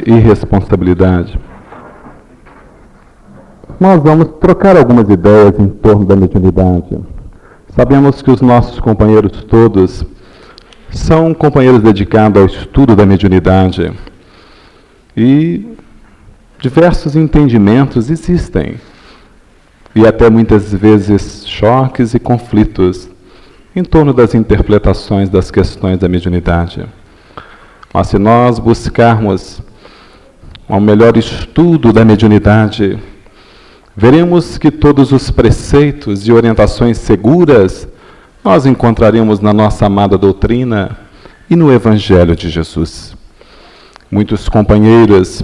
e responsabilidade. Nós vamos trocar algumas ideias em torno da mediunidade. Sabemos que os nossos companheiros todos são companheiros dedicados ao estudo da mediunidade e diversos entendimentos existem e até muitas vezes choques e conflitos em torno das interpretações das questões da mediunidade. Mas se nós buscarmos um melhor estudo da mediunidade, veremos que todos os preceitos e orientações seguras nós encontraremos na nossa amada doutrina e no Evangelho de Jesus. Muitos companheiros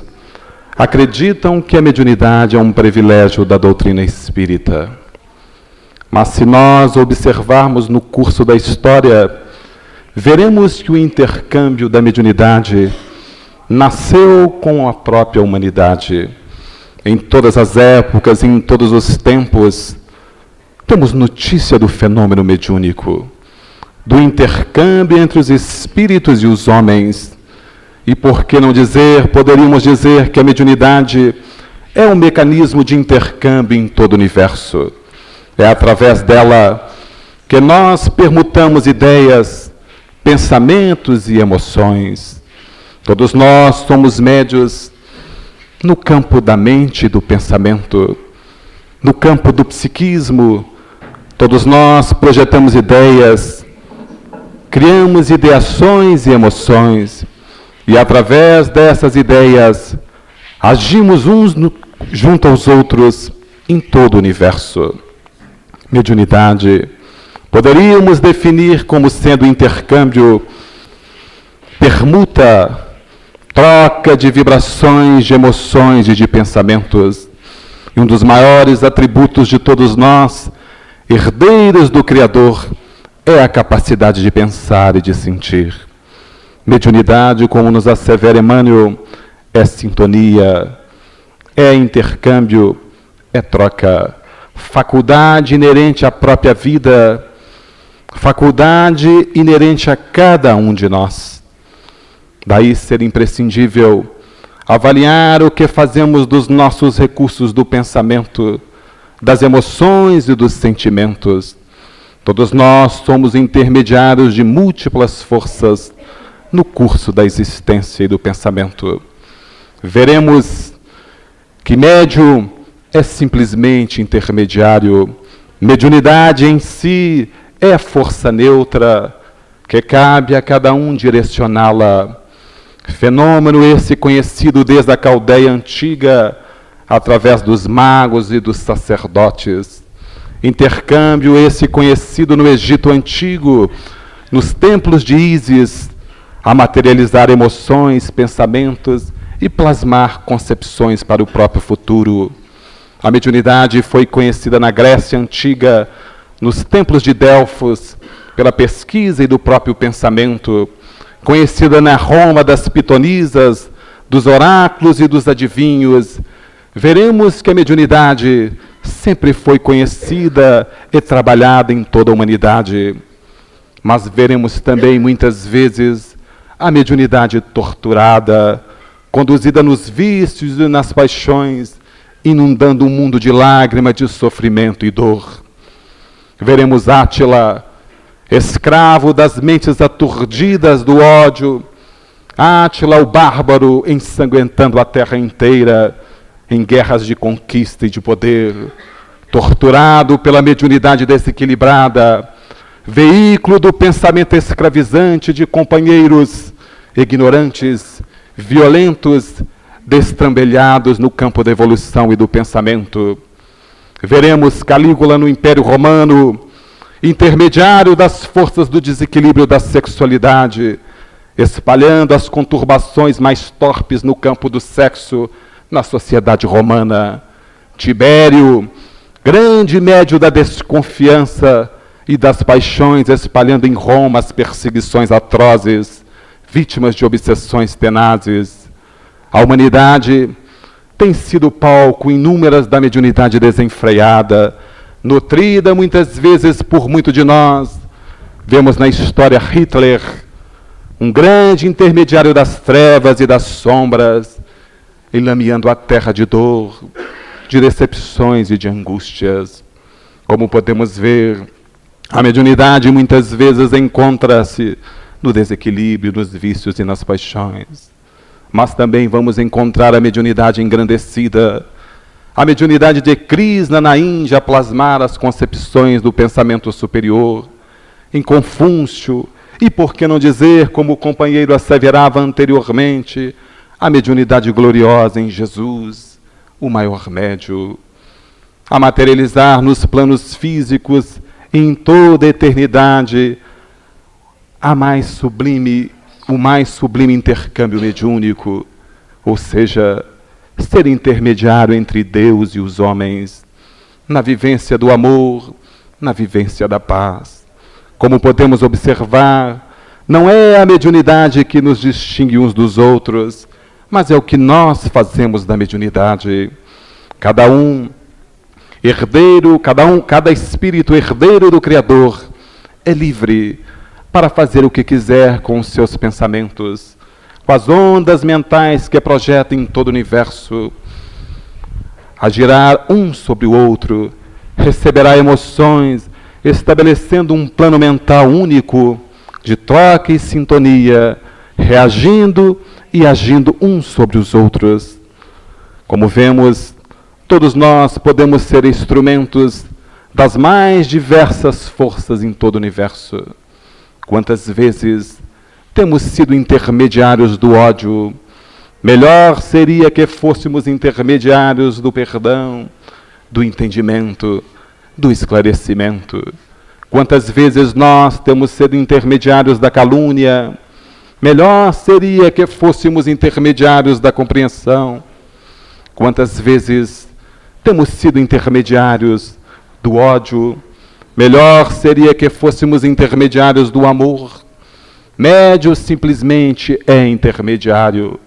acreditam que a mediunidade é um privilégio da doutrina espírita. Mas se nós observarmos no curso da história, veremos que o intercâmbio da mediunidade nasceu com a própria humanidade. Em todas as épocas, em todos os tempos, temos notícia do fenômeno mediúnico, do intercâmbio entre os espíritos e os homens. E por que não dizer, poderíamos dizer que a mediunidade é um mecanismo de intercâmbio em todo o universo. É através dela que nós permutamos ideias, pensamentos e emoções. Todos nós somos médios no campo da mente e do pensamento, no campo do psiquismo. Todos nós projetamos ideias, criamos ideações e emoções, e através dessas ideias agimos uns junto aos outros em todo o universo. Mediunidade poderíamos definir como sendo intercâmbio, permuta, troca de vibrações, de emoções e de pensamentos. E um dos maiores atributos de todos nós, herdeiros do Criador, é a capacidade de pensar e de sentir. Mediunidade, como nos assevera Emmanuel, é sintonia, é intercâmbio, é troca, faculdade inerente à própria vida, faculdade inerente a cada um de nós. Daí ser imprescindível avaliar o que fazemos dos nossos recursos do pensamento, das emoções e dos sentimentos. Todos nós somos intermediários de múltiplas forças no curso da existência e do pensamento. Veremos que médium é simplesmente intermediário. Mediunidade em si é força neutra, que cabe a cada um direcioná-la. Fenômeno esse conhecido desde a Caldeia antiga, através dos magos e dos sacerdotes. Intercâmbio esse conhecido no Egito antigo, nos templos de Ísis, a materializar emoções, pensamentos e plasmar concepções para o próprio futuro. A mediunidade foi conhecida na Grécia antiga, nos templos de Delfos, pela pesquisa e do próprio pensamento, conhecida na Roma das pitonisas, dos oráculos e dos adivinhos. Veremos que a mediunidade sempre foi conhecida e trabalhada em toda a humanidade. Mas veremos também, muitas vezes, a mediunidade torturada, conduzida nos vícios e nas paixões, inundando um mundo de lágrimas, de sofrimento e dor. Veremos Átila, escravo das mentes aturdidas do ódio, Átila, o bárbaro, ensanguentando a terra inteira em guerras de conquista e de poder, torturado pela mediunidade desequilibrada, veículo do pensamento escravizante de companheiros ignorantes, violentos, destrambelhados no campo da evolução e do pensamento. Veremos Calígula no Império Romano, intermediário das forças do desequilíbrio da sexualidade, espalhando as conturbações mais torpes no campo do sexo na sociedade romana. Tibério, grande médio da desconfiança e das paixões, espalhando em Roma as perseguições atrozes, vítimas de obsessões tenazes. A humanidade tem sido palco inúmeras da mediunidade desenfreada, nutrida muitas vezes por muito de nós. Vemos na história Hitler, um grande intermediário das trevas e das sombras, enlameando a terra de dor, de decepções e de angústias. Como podemos ver, a mediunidade muitas vezes encontra-se no desequilíbrio, nos vícios e nas paixões. Mas também vamos encontrar a mediunidade engrandecida, a mediunidade de Krishna na Índia, a plasmar as concepções do pensamento superior, em Confúcio, e por que não dizer, como o companheiro asseverava anteriormente, a mediunidade gloriosa em Jesus, o maior médium, a materializar nos planos físicos em toda a eternidade o mais sublime intercâmbio mediúnico, ou seja, ser intermediário entre Deus e os homens, na vivência do amor, na vivência da paz. Como podemos observar, não é a mediunidade que nos distingue uns dos outros, mas é o que nós fazemos da mediunidade. Cada espírito herdeiro do Criador é livre para fazer o que quiser com os seus pensamentos, com as ondas mentais que projeta em todo o universo, a girar um sobre o outro, receberá emoções, estabelecendo um plano mental único de troca e sintonia, reagindo e agindo uns sobre os outros. Como vemos, todos nós podemos ser instrumentos das mais diversas forças em todo o universo. Quantas vezes temos sido intermediários do ódio? Melhor seria que fôssemos intermediários do perdão, do entendimento, do esclarecimento. Quantas vezes nós temos sido intermediários da calúnia? Melhor seria que fôssemos intermediários da compreensão. Quantas vezes temos sido intermediários do ódio? Melhor seria que fôssemos intermediários do amor. Médio simplesmente é intermediário.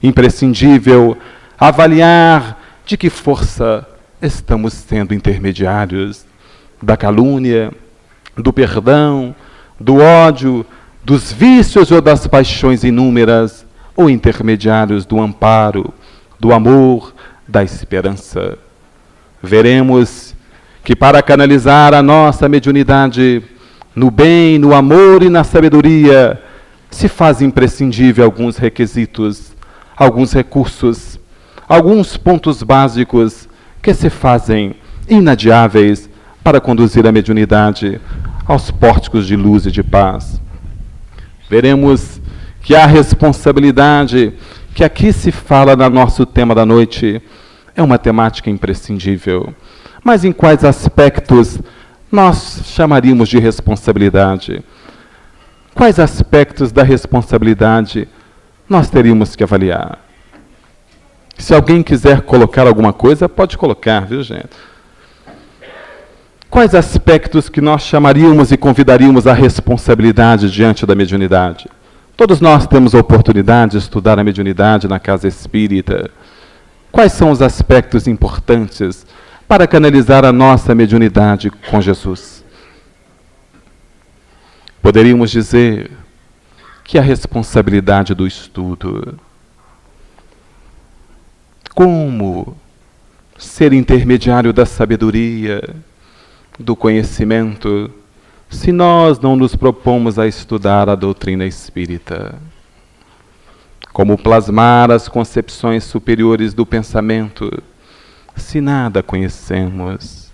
Imprescindível avaliar de que força estamos sendo intermediários. Da calúnia, do perdão, do ódio, dos vícios ou das paixões inúmeras, ou intermediários do amparo, do amor, da esperança. Veremos que para canalizar a nossa mediunidade no bem, no amor e na sabedoria, se faz imprescindível alguns requisitos, alguns recursos, alguns pontos básicos que se fazem inadiáveis para conduzir a mediunidade aos pórticos de luz e de paz. Veremos que a responsabilidade que aqui se fala no nosso tema da noite é uma temática imprescindível. Mas em quais aspectos nós chamaríamos de responsabilidade? Quais aspectos da responsabilidade nós teríamos que avaliar? Se alguém quiser colocar alguma coisa, pode colocar, viu, gente? Quais aspectos que nós chamaríamos e convidaríamos à responsabilidade diante da mediunidade? Todos nós temos a oportunidade de estudar a mediunidade na casa espírita. Quais são os aspectos importantes para canalizar a nossa mediunidade com Jesus? Poderíamos dizer que a responsabilidade do estudo. Como ser intermediário da sabedoria, do conhecimento, se nós não nos propomos a estudar a doutrina espírita? Como plasmar as concepções superiores do pensamento, se nada conhecemos?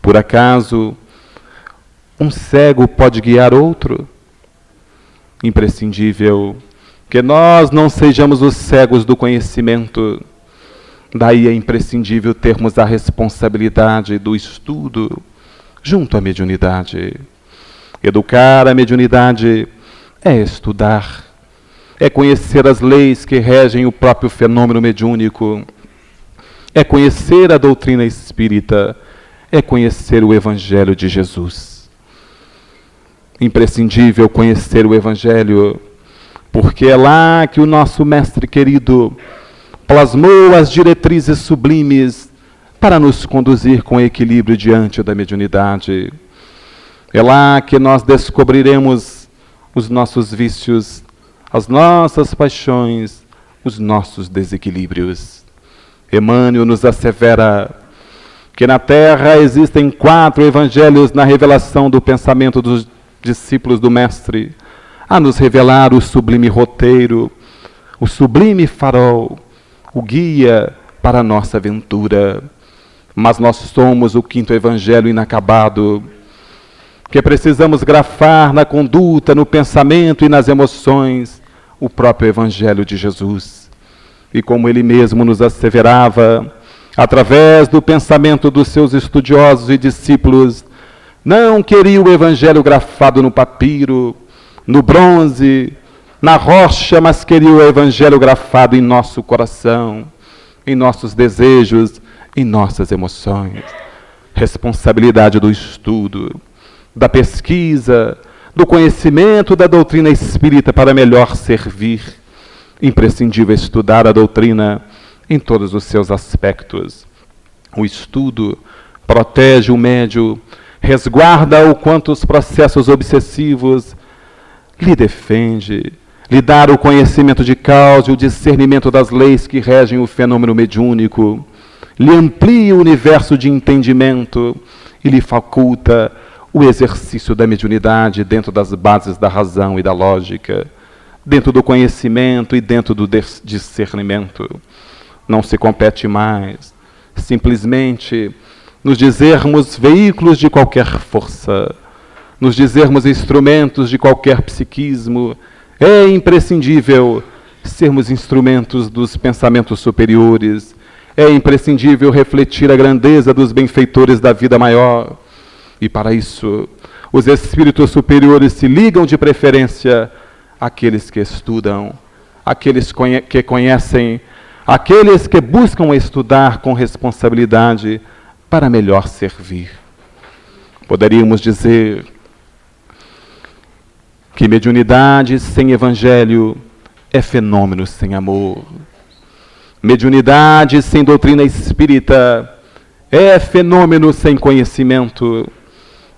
Por acaso, um cego pode guiar outro? Imprescindível que nós não sejamos os cegos do conhecimento. Daí é imprescindível termos a responsabilidade do estudo junto à mediunidade. Educar a mediunidade é estudar, é conhecer as leis que regem o próprio fenômeno mediúnico, é conhecer a doutrina espírita, é conhecer o Evangelho de Jesus. Imprescindível conhecer o Evangelho, porque é lá que o nosso Mestre querido plasmou as diretrizes sublimes para nos conduzir com equilíbrio diante da mediunidade. É lá que nós descobriremos os nossos vícios, as nossas paixões, os nossos desequilíbrios. Emmanuel nos assevera que na Terra existem 4 evangelhos na revelação do pensamento dos discípulos do Mestre, a nos revelar o sublime roteiro, o sublime farol, o guia para a nossa aventura. Mas nós somos o 5º evangelho inacabado, que precisamos grafar na conduta, no pensamento e nas emoções, o próprio evangelho de Jesus. E como ele mesmo nos asseverava, através do pensamento dos seus estudiosos e discípulos, não queria o evangelho grafado no papiro, no bronze, na rocha, mas queria o evangelho grafado em nosso coração, em nossos desejos, em nossas emoções. Responsabilidade do estudo, da pesquisa, do conhecimento da doutrina espírita para melhor servir. Imprescindível estudar a doutrina em todos os seus aspectos. O estudo protege o médium, resguarda-o quanto os processos obsessivos, lhe defende, lhe dá o conhecimento de causa e o discernimento das leis que regem o fenômeno mediúnico, lhe amplia o universo de entendimento e lhe faculta o exercício da mediunidade dentro das bases da razão e da lógica, dentro do conhecimento e dentro do discernimento. Não se compete mais simplesmente nos dizermos veículos de qualquer força, nos dizermos instrumentos de qualquer psiquismo. É imprescindível sermos instrumentos dos pensamentos superiores. É imprescindível refletir a grandeza dos benfeitores da vida maior. E para isso, os espíritos superiores se ligam de preferência àqueles que estudam, àqueles que conhecem, àqueles que buscam estudar com responsabilidade para melhor servir. Poderíamos dizer que mediunidade sem evangelho é fenômeno sem amor. Mediunidade sem doutrina espírita é fenômeno sem conhecimento.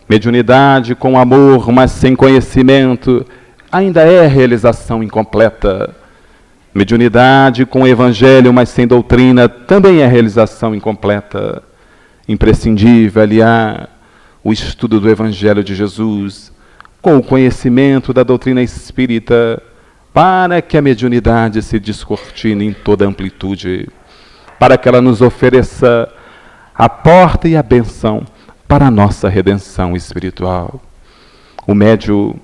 Mediunidade com amor, mas sem conhecimento, ainda é realização incompleta. Mediunidade com evangelho, mas sem doutrina, também é realização incompleta. Imprescindível aliar o estudo do evangelho de Jesus com o conhecimento da doutrina espírita, para que a mediunidade se descortine em toda amplitude, para que ela nos ofereça a porta e a bênção para a nossa redenção espiritual. O médium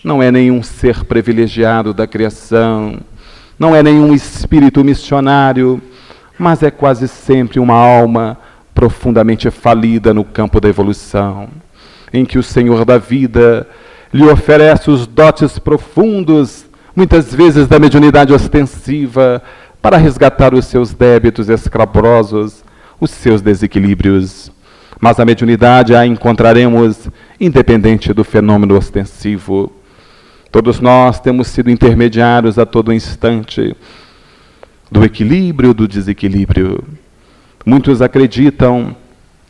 não é nenhum ser privilegiado da criação, não é nenhum espírito missionário, mas é quase sempre uma alma profundamente falida no campo da evolução, em que o Senhor da vida lhe oferece os dotes profundos, muitas vezes da mediunidade ostensiva, para resgatar os seus débitos escabrosos, os seus desequilíbrios. Mas a mediunidade a encontraremos independente do fenômeno ostensivo. Todos nós temos sido intermediários a todo instante do equilíbrio, do desequilíbrio. Muitos acreditam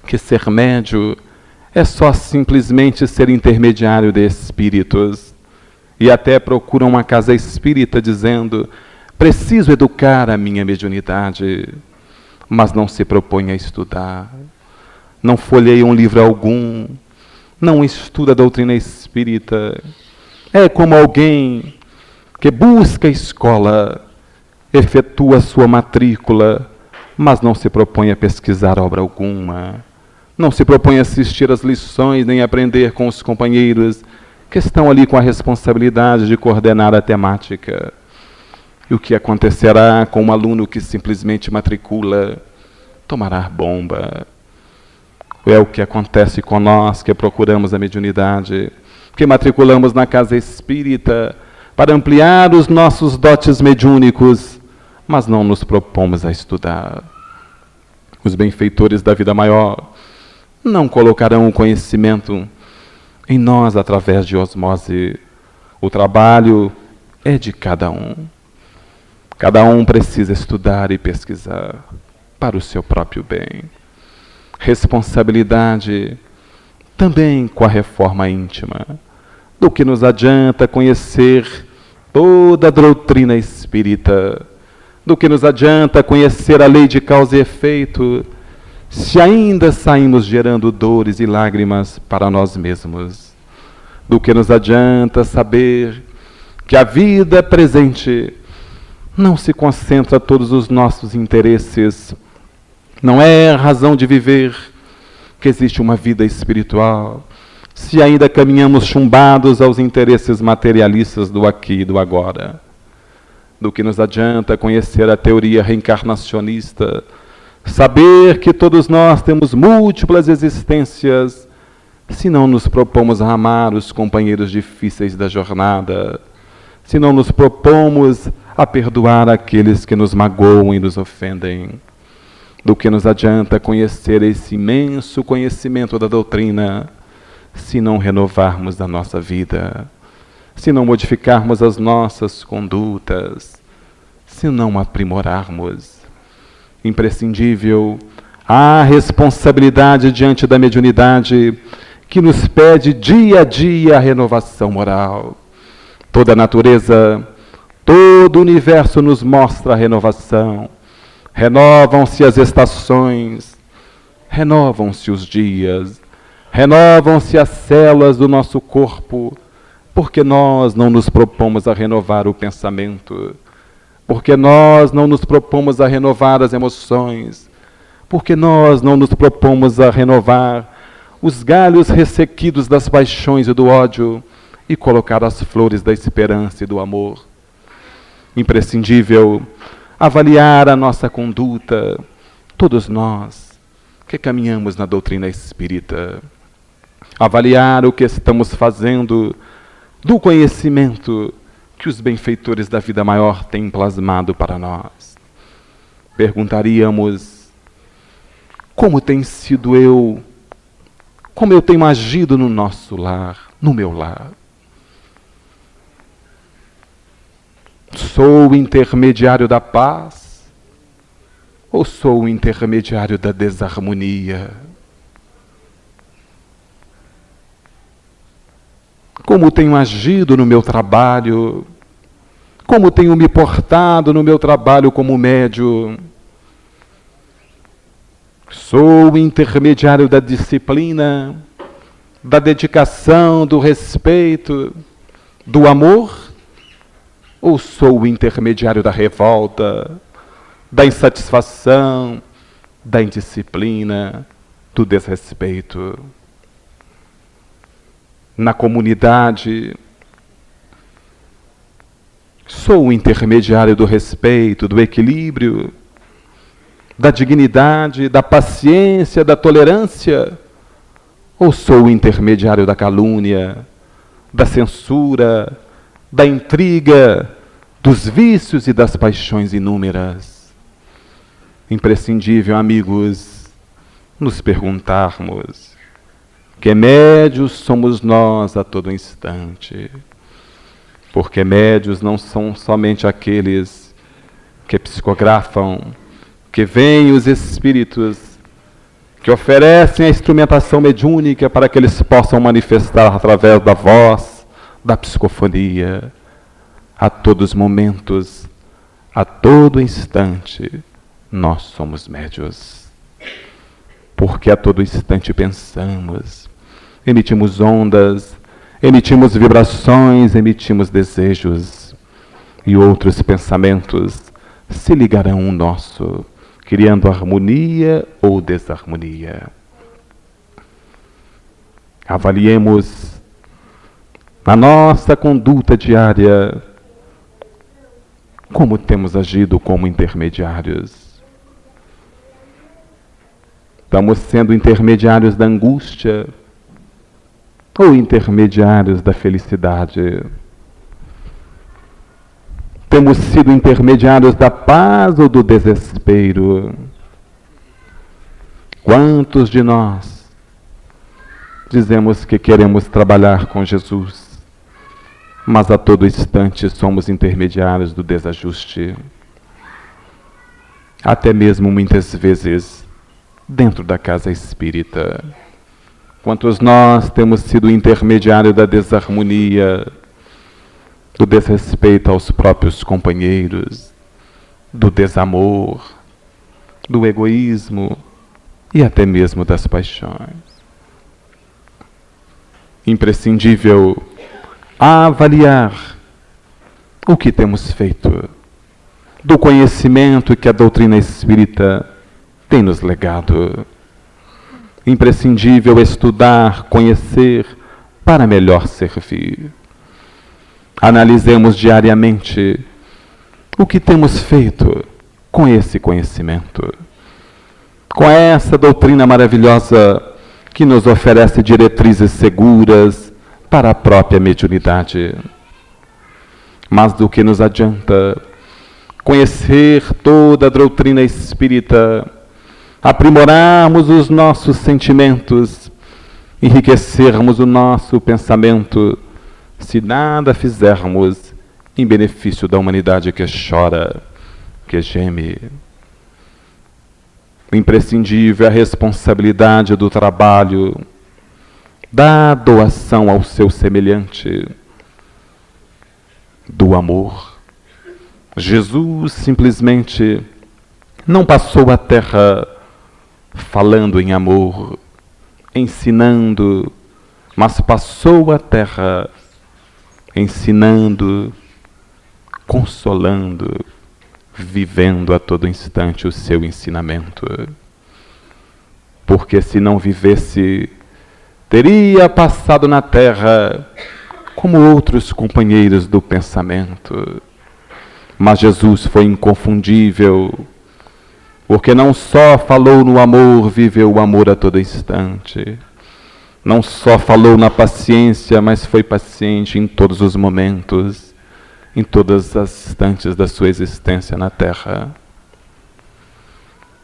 que ser médium é só simplesmente ser intermediário de espíritos. E até procuram uma casa espírita dizendo: preciso educar a minha mediunidade, mas não se propõe a estudar. Não folheia um livro algum, não estuda a doutrina espírita. É como alguém que busca a escola, efetua sua matrícula, mas não se propõe a pesquisar obra alguma, não se propõe a assistir às lições, nem aprender com os companheiros que estão ali com a responsabilidade de coordenar a temática. E o que acontecerá com um aluno que simplesmente matricula? Tomará bomba. É o que acontece com nós que procuramos a mediunidade, que matriculamos na casa espírita para ampliar os nossos dotes mediúnicos, mas não nos propomos a estudar. Os benfeitores da vida maior não colocarão o conhecimento em nós através de osmose. O trabalho é de cada um. Cada um precisa estudar e pesquisar para o seu próprio bem. Responsabilidade também com a reforma íntima. Do que nos adianta conhecer toda a doutrina espírita. Do que nos adianta conhecer a lei de causa e efeito, se ainda saímos gerando dores e lágrimas para nós mesmos? Do que nos adianta saber que a vida presente não se concentra todos os nossos interesses, não é razão de viver, que existe uma vida espiritual, se ainda caminhamos chumbados aos interesses materialistas do aqui e do agora? Do que nos adianta conhecer a teoria reencarnacionista, saber que todos nós temos múltiplas existências, se não nos propomos a amar os companheiros difíceis da jornada, se não nos propomos a perdoar aqueles que nos magoam e nos ofendem? Do que nos adianta conhecer esse imenso conhecimento da doutrina, se não renovarmos a nossa vida, se não modificarmos as nossas condutas, se não aprimorarmos? Imprescindível a responsabilidade diante da mediunidade, que nos pede dia a dia a renovação moral. Toda a natureza, todo o universo nos mostra a renovação. Renovam-se as estações, renovam-se os dias, renovam-se as células do nosso corpo, porque nós não nos propomos a renovar o pensamento, porque nós não nos propomos a renovar as emoções, porque nós não nos propomos a renovar os galhos ressequidos das paixões e do ódio e colocar as flores da esperança e do amor. Imprescindível avaliar a nossa conduta, todos nós que caminhamos na doutrina espírita, avaliar o que estamos fazendo do conhecimento que os benfeitores da vida maior têm plasmado para nós. Perguntaríamos: como tem sido eu, como eu tenho agido no nosso lar, no meu lar? Sou o intermediário da paz ou sou o intermediário da desarmonia? Como tenho agido no meu trabalho? Como tenho me portado no meu trabalho como médium? Sou o intermediário da disciplina, da dedicação, do respeito, do amor? Ou sou o intermediário da revolta, da insatisfação, da indisciplina, do desrespeito? Na comunidade, sou o intermediário do respeito, do equilíbrio, da dignidade, da paciência, da tolerância? Ou sou o intermediário da calúnia, da censura, da intriga, dos vícios e das paixões inúmeras? Imprescindível, amigos, nos perguntarmos: que médios somos nós a todo instante? Porque médios não são somente aqueles que psicografam, que veem os espíritos, que oferecem a instrumentação mediúnica para que eles possam manifestar através da voz, da psicofonia. A todos os momentos, a todo instante, nós somos médios. Porque a todo instante pensamos, emitimos ondas, emitimos vibrações, emitimos desejos, e outros pensamentos se ligarão ao nosso, criando harmonia ou desarmonia. Avaliemos na nossa conduta diária como temos agido como intermediários. Estamos sendo intermediários da angústia ou intermediários da felicidade? Temos sido intermediários da paz ou do desespero? Quantos de nós dizemos que queremos trabalhar com Jesus, mas a todo instante somos intermediários do desajuste? Até mesmo muitas vezes dentro da casa espírita. Quantos nós temos sido intermediário da desarmonia, do desrespeito aos próprios companheiros, do desamor, do egoísmo e até mesmo das paixões. Imprescindível avaliar o que temos feito, do conhecimento que a doutrina espírita tem nos legado. Imprescindível estudar, conhecer, para melhor servir. Analisemos diariamente o que temos feito com esse conhecimento, com essa doutrina maravilhosa que nos oferece diretrizes seguras para a própria mediunidade. Mas do que nos adianta conhecer toda a doutrina espírita, aprimorarmos os nossos sentimentos, enriquecermos o nosso pensamento, se nada fizermos em benefício da humanidade que chora, que geme? O imprescindível é a responsabilidade do trabalho, da doação ao seu semelhante, do amor. Jesus simplesmente não passou a terra falando em amor, ensinando, mas passou a terra ensinando, consolando, vivendo a todo instante o seu ensinamento. Porque se não vivesse, teria passado na terra como outros companheiros do pensamento. Mas Jesus foi inconfundível, porque não só falou no amor, viveu o amor a todo instante. Não só falou na paciência, mas foi paciente em todos os momentos, em todas as instantes da sua existência na Terra.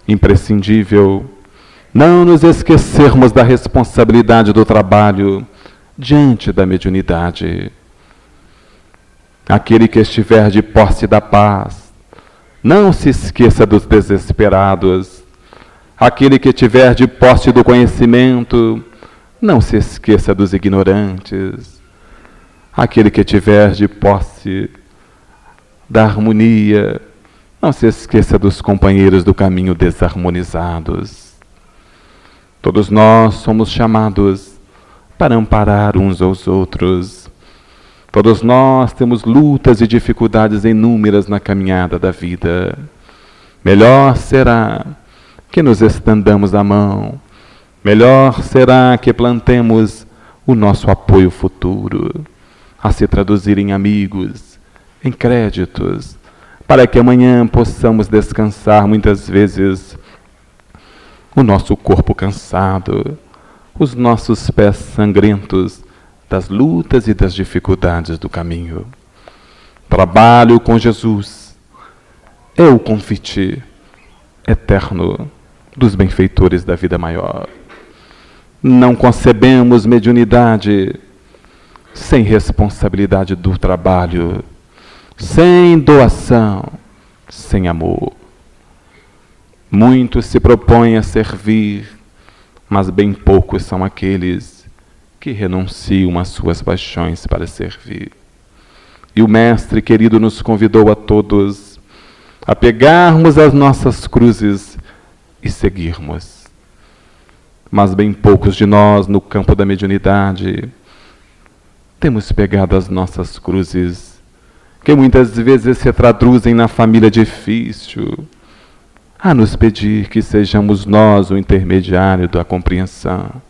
Imprescindível não nos esquecermos da responsabilidade do trabalho diante da mediunidade. Aquele que estiver de posse da paz, não se esqueça dos desesperados. Aquele que estiver de posse do conhecimento, não se esqueça dos ignorantes. Aquele que estiver de posse da harmonia, não se esqueça dos companheiros do caminho desarmonizados. Todos nós somos chamados para amparar uns aos outros. Todos nós temos lutas e dificuldades inúmeras na caminhada da vida. Melhor será que nos estendamos a mão. Melhor será que plantemos o nosso apoio futuro, a se traduzir em amigos, em créditos, para que amanhã possamos descansar muitas vezes o nosso corpo cansado, os nossos pés sangrentos das lutas e das dificuldades do caminho. Trabalho com Jesus é o convite eterno dos benfeitores da vida maior. Não concebemos mediunidade sem responsabilidade do trabalho, sem doação, sem amor. Muitos se propõem a servir, mas bem poucos são aqueles que renunciam às suas paixões para servir. E o Mestre querido nos convidou a todos a pegarmos as nossas cruzes e seguirmos. Mas bem poucos de nós, no campo da mediunidade, temos pegado as nossas cruzes, que muitas vezes se traduzem na família difícil, a nos pedir que sejamos nós o intermediário da compreensão,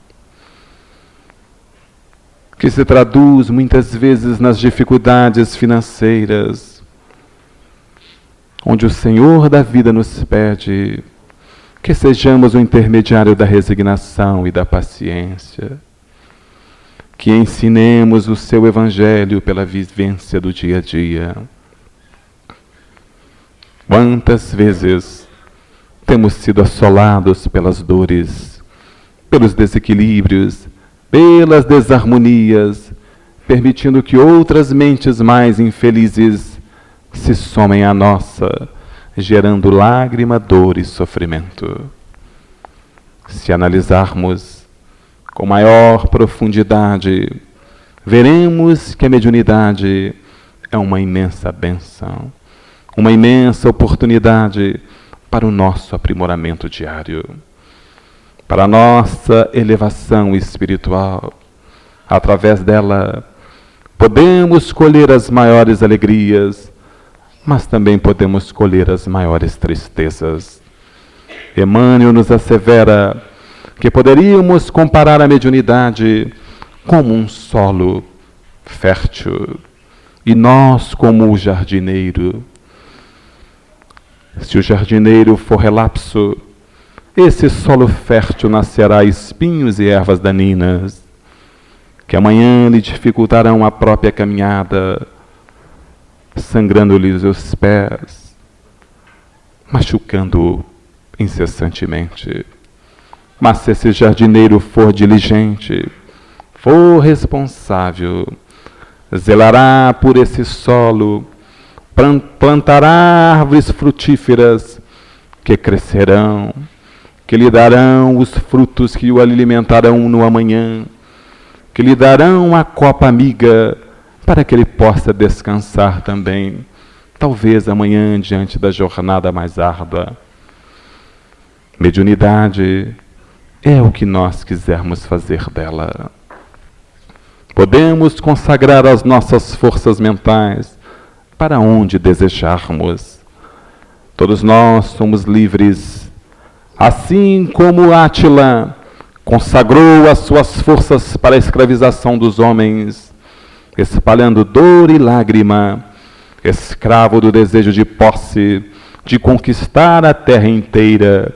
que se traduz muitas vezes nas dificuldades financeiras, onde o Senhor da vida nos pede que sejamos o intermediário da resignação e da paciência, que ensinemos o seu Evangelho pela vivência do dia a dia. Quantas vezes temos sido assolados pelas dores, pelos desequilíbrios, pelas desarmonias, permitindo que outras mentes mais infelizes se somem à nossa, gerando lágrima, dor e sofrimento. Se analisarmos com maior profundidade, veremos que a mediunidade é uma imensa bênção, uma imensa oportunidade para o nosso aprimoramento diário, para a nossa elevação espiritual. Através dela, podemos colher as maiores alegrias, mas também podemos colher as maiores tristezas. Emmanuel nos assevera que poderíamos comparar a mediunidade como um solo fértil e nós como o jardineiro. Se o jardineiro for relapso, esse solo fértil nascerá espinhos e ervas daninhas, que amanhã lhe dificultarão a própria caminhada, sangrando-lhe os pés, machucando-o incessantemente. Mas se esse jardineiro for diligente, for responsável, zelará por esse solo, plantará árvores frutíferas que crescerão, que lhe darão os frutos que o alimentarão no amanhã, que lhe darão a copa amiga para que ele possa descansar também, talvez amanhã diante da jornada mais árdua. Mediunidade é o que nós quisermos fazer dela. Podemos consagrar as nossas forças mentais para onde desejarmos. Todos nós somos livres, assim como Átila consagrou as suas forças para a escravização dos homens, espalhando dor e lágrima, escravo do desejo de posse, de conquistar a terra inteira.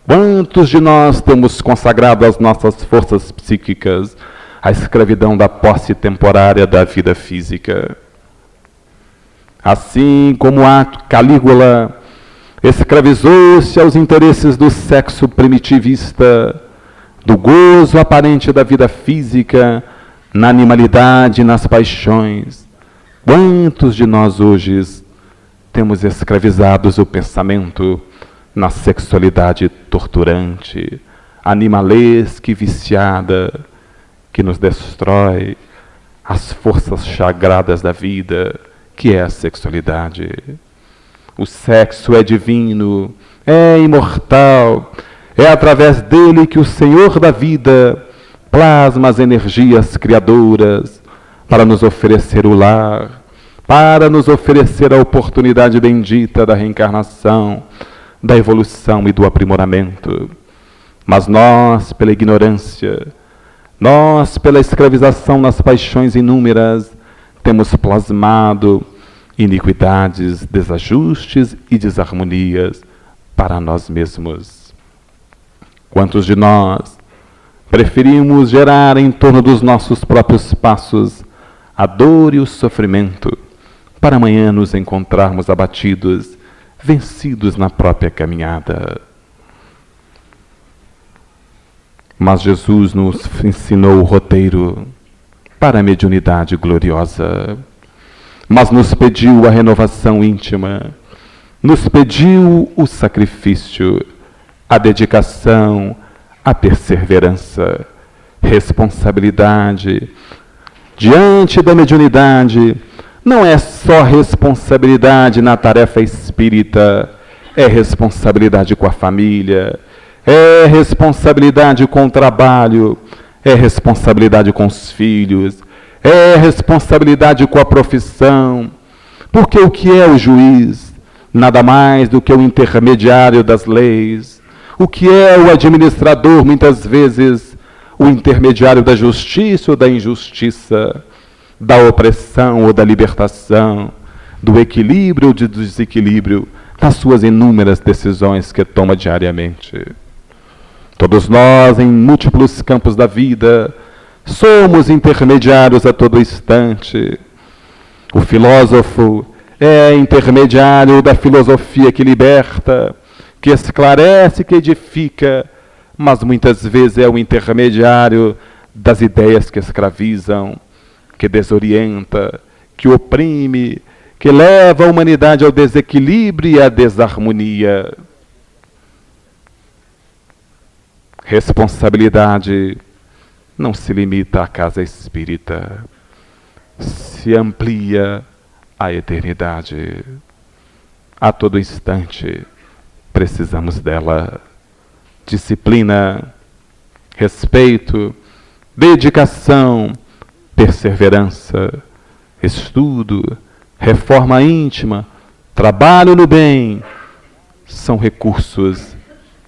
Quantos de nós temos consagrado as nossas forças psíquicas à escravidão da posse temporária da vida física? Assim como a Calígula escravizou-se aos interesses do sexo primitivista, do gozo aparente da vida física, na animalidade e nas paixões, quantos de nós hoje temos escravizados o pensamento na sexualidade torturante, animalesca e viciada, que nos destrói as forças sagradas da vida, que é a sexualidade? O sexo é divino, é imortal, é através dele que o Senhor da vida plasma as energias criadoras para nos oferecer o lar, para nos oferecer a oportunidade bendita da reencarnação, da evolução e do aprimoramento. Mas nós, pela ignorância, nós, pela escravização nas paixões inúmeras, temos plasmado iniquidades, desajustes e desarmonias para nós mesmos. Quantos de nós preferimos gerar em torno dos nossos próprios passos a dor e o sofrimento, para amanhã nos encontrarmos abatidos, vencidos na própria caminhada? Mas Jesus nos ensinou o roteiro para a mediunidade gloriosa, mas nos pediu a renovação íntima, nos pediu o sacrifício, a dedicação, a perseverança, responsabilidade. Diante da mediunidade, não é só responsabilidade na tarefa espírita, é responsabilidade com a família, é responsabilidade com o trabalho, é responsabilidade com os filhos, é responsabilidade com a profissão, porque o que é o juiz? Nada mais do que o intermediário das leis. O que é o administrador? Muitas vezes o intermediário da justiça ou da injustiça, da opressão ou da libertação, do equilíbrio ou do desequilíbrio, das suas inúmeras decisões que toma diariamente. Todos nós, em múltiplos campos da vida, somos intermediários a todo instante. O filósofo é intermediário da filosofia que liberta, que esclarece, que edifica, mas muitas vezes é o intermediário das ideias que escravizam, que desorienta, que oprime, que leva a humanidade ao desequilíbrio e à desarmonia. Responsabilidade não se limita à casa espírita, se amplia à eternidade. A todo instante precisamos dela. Disciplina, respeito, dedicação, perseverança, estudo, reforma íntima, trabalho no bem, são recursos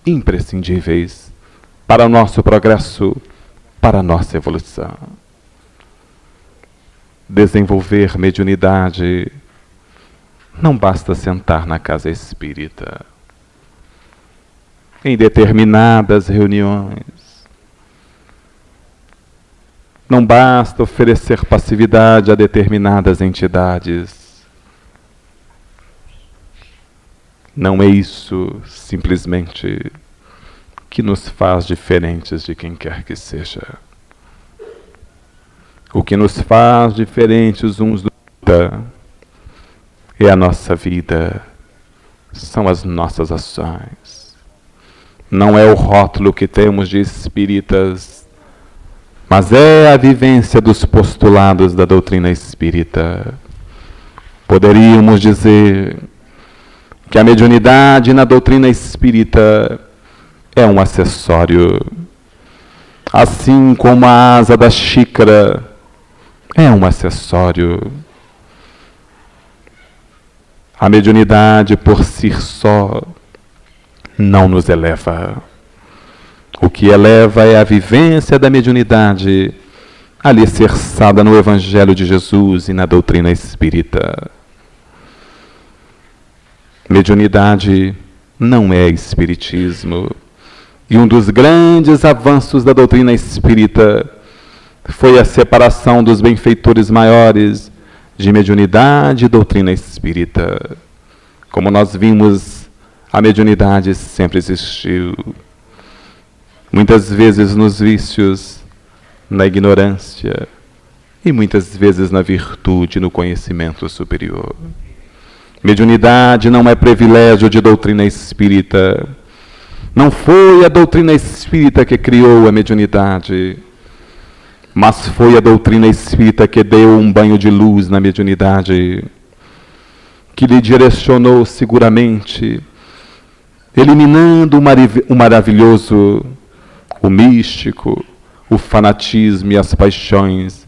imprescindíveis para o nosso progresso, para a nossa evolução. Desenvolver mediunidade não basta sentar na casa espírita. Em determinadas reuniões, não basta oferecer passividade a determinadas entidades. Não é isso, simplesmente, que nos faz diferentes de quem quer que seja. O que nos faz diferentes uns dos outros é a nossa vida, são as nossas ações. Não é o rótulo que temos de espíritas, mas é a vivência dos postulados da doutrina espírita. Poderíamos dizer que a mediunidade na doutrina espírita é um acessório, assim como a asa da xícara é um acessório. A mediunidade por si só não nos eleva. O que eleva é a vivência da mediunidade alicerçada no Evangelho de Jesus e na doutrina espírita. Mediunidade não é espiritismo. E um dos grandes avanços da doutrina espírita foi a separação dos benfeitores maiores de mediunidade e doutrina espírita. Como nós vimos, a mediunidade sempre existiu. Muitas vezes nos vícios, na ignorância, e muitas vezes na virtude, no conhecimento superior. Mediunidade não é privilégio de doutrina espírita. Não foi a doutrina espírita que criou a mediunidade, mas foi a doutrina espírita que deu um banho de luz na mediunidade, que lhe direcionou seguramente, eliminando o maravilhoso, o místico, o fanatismo e as paixões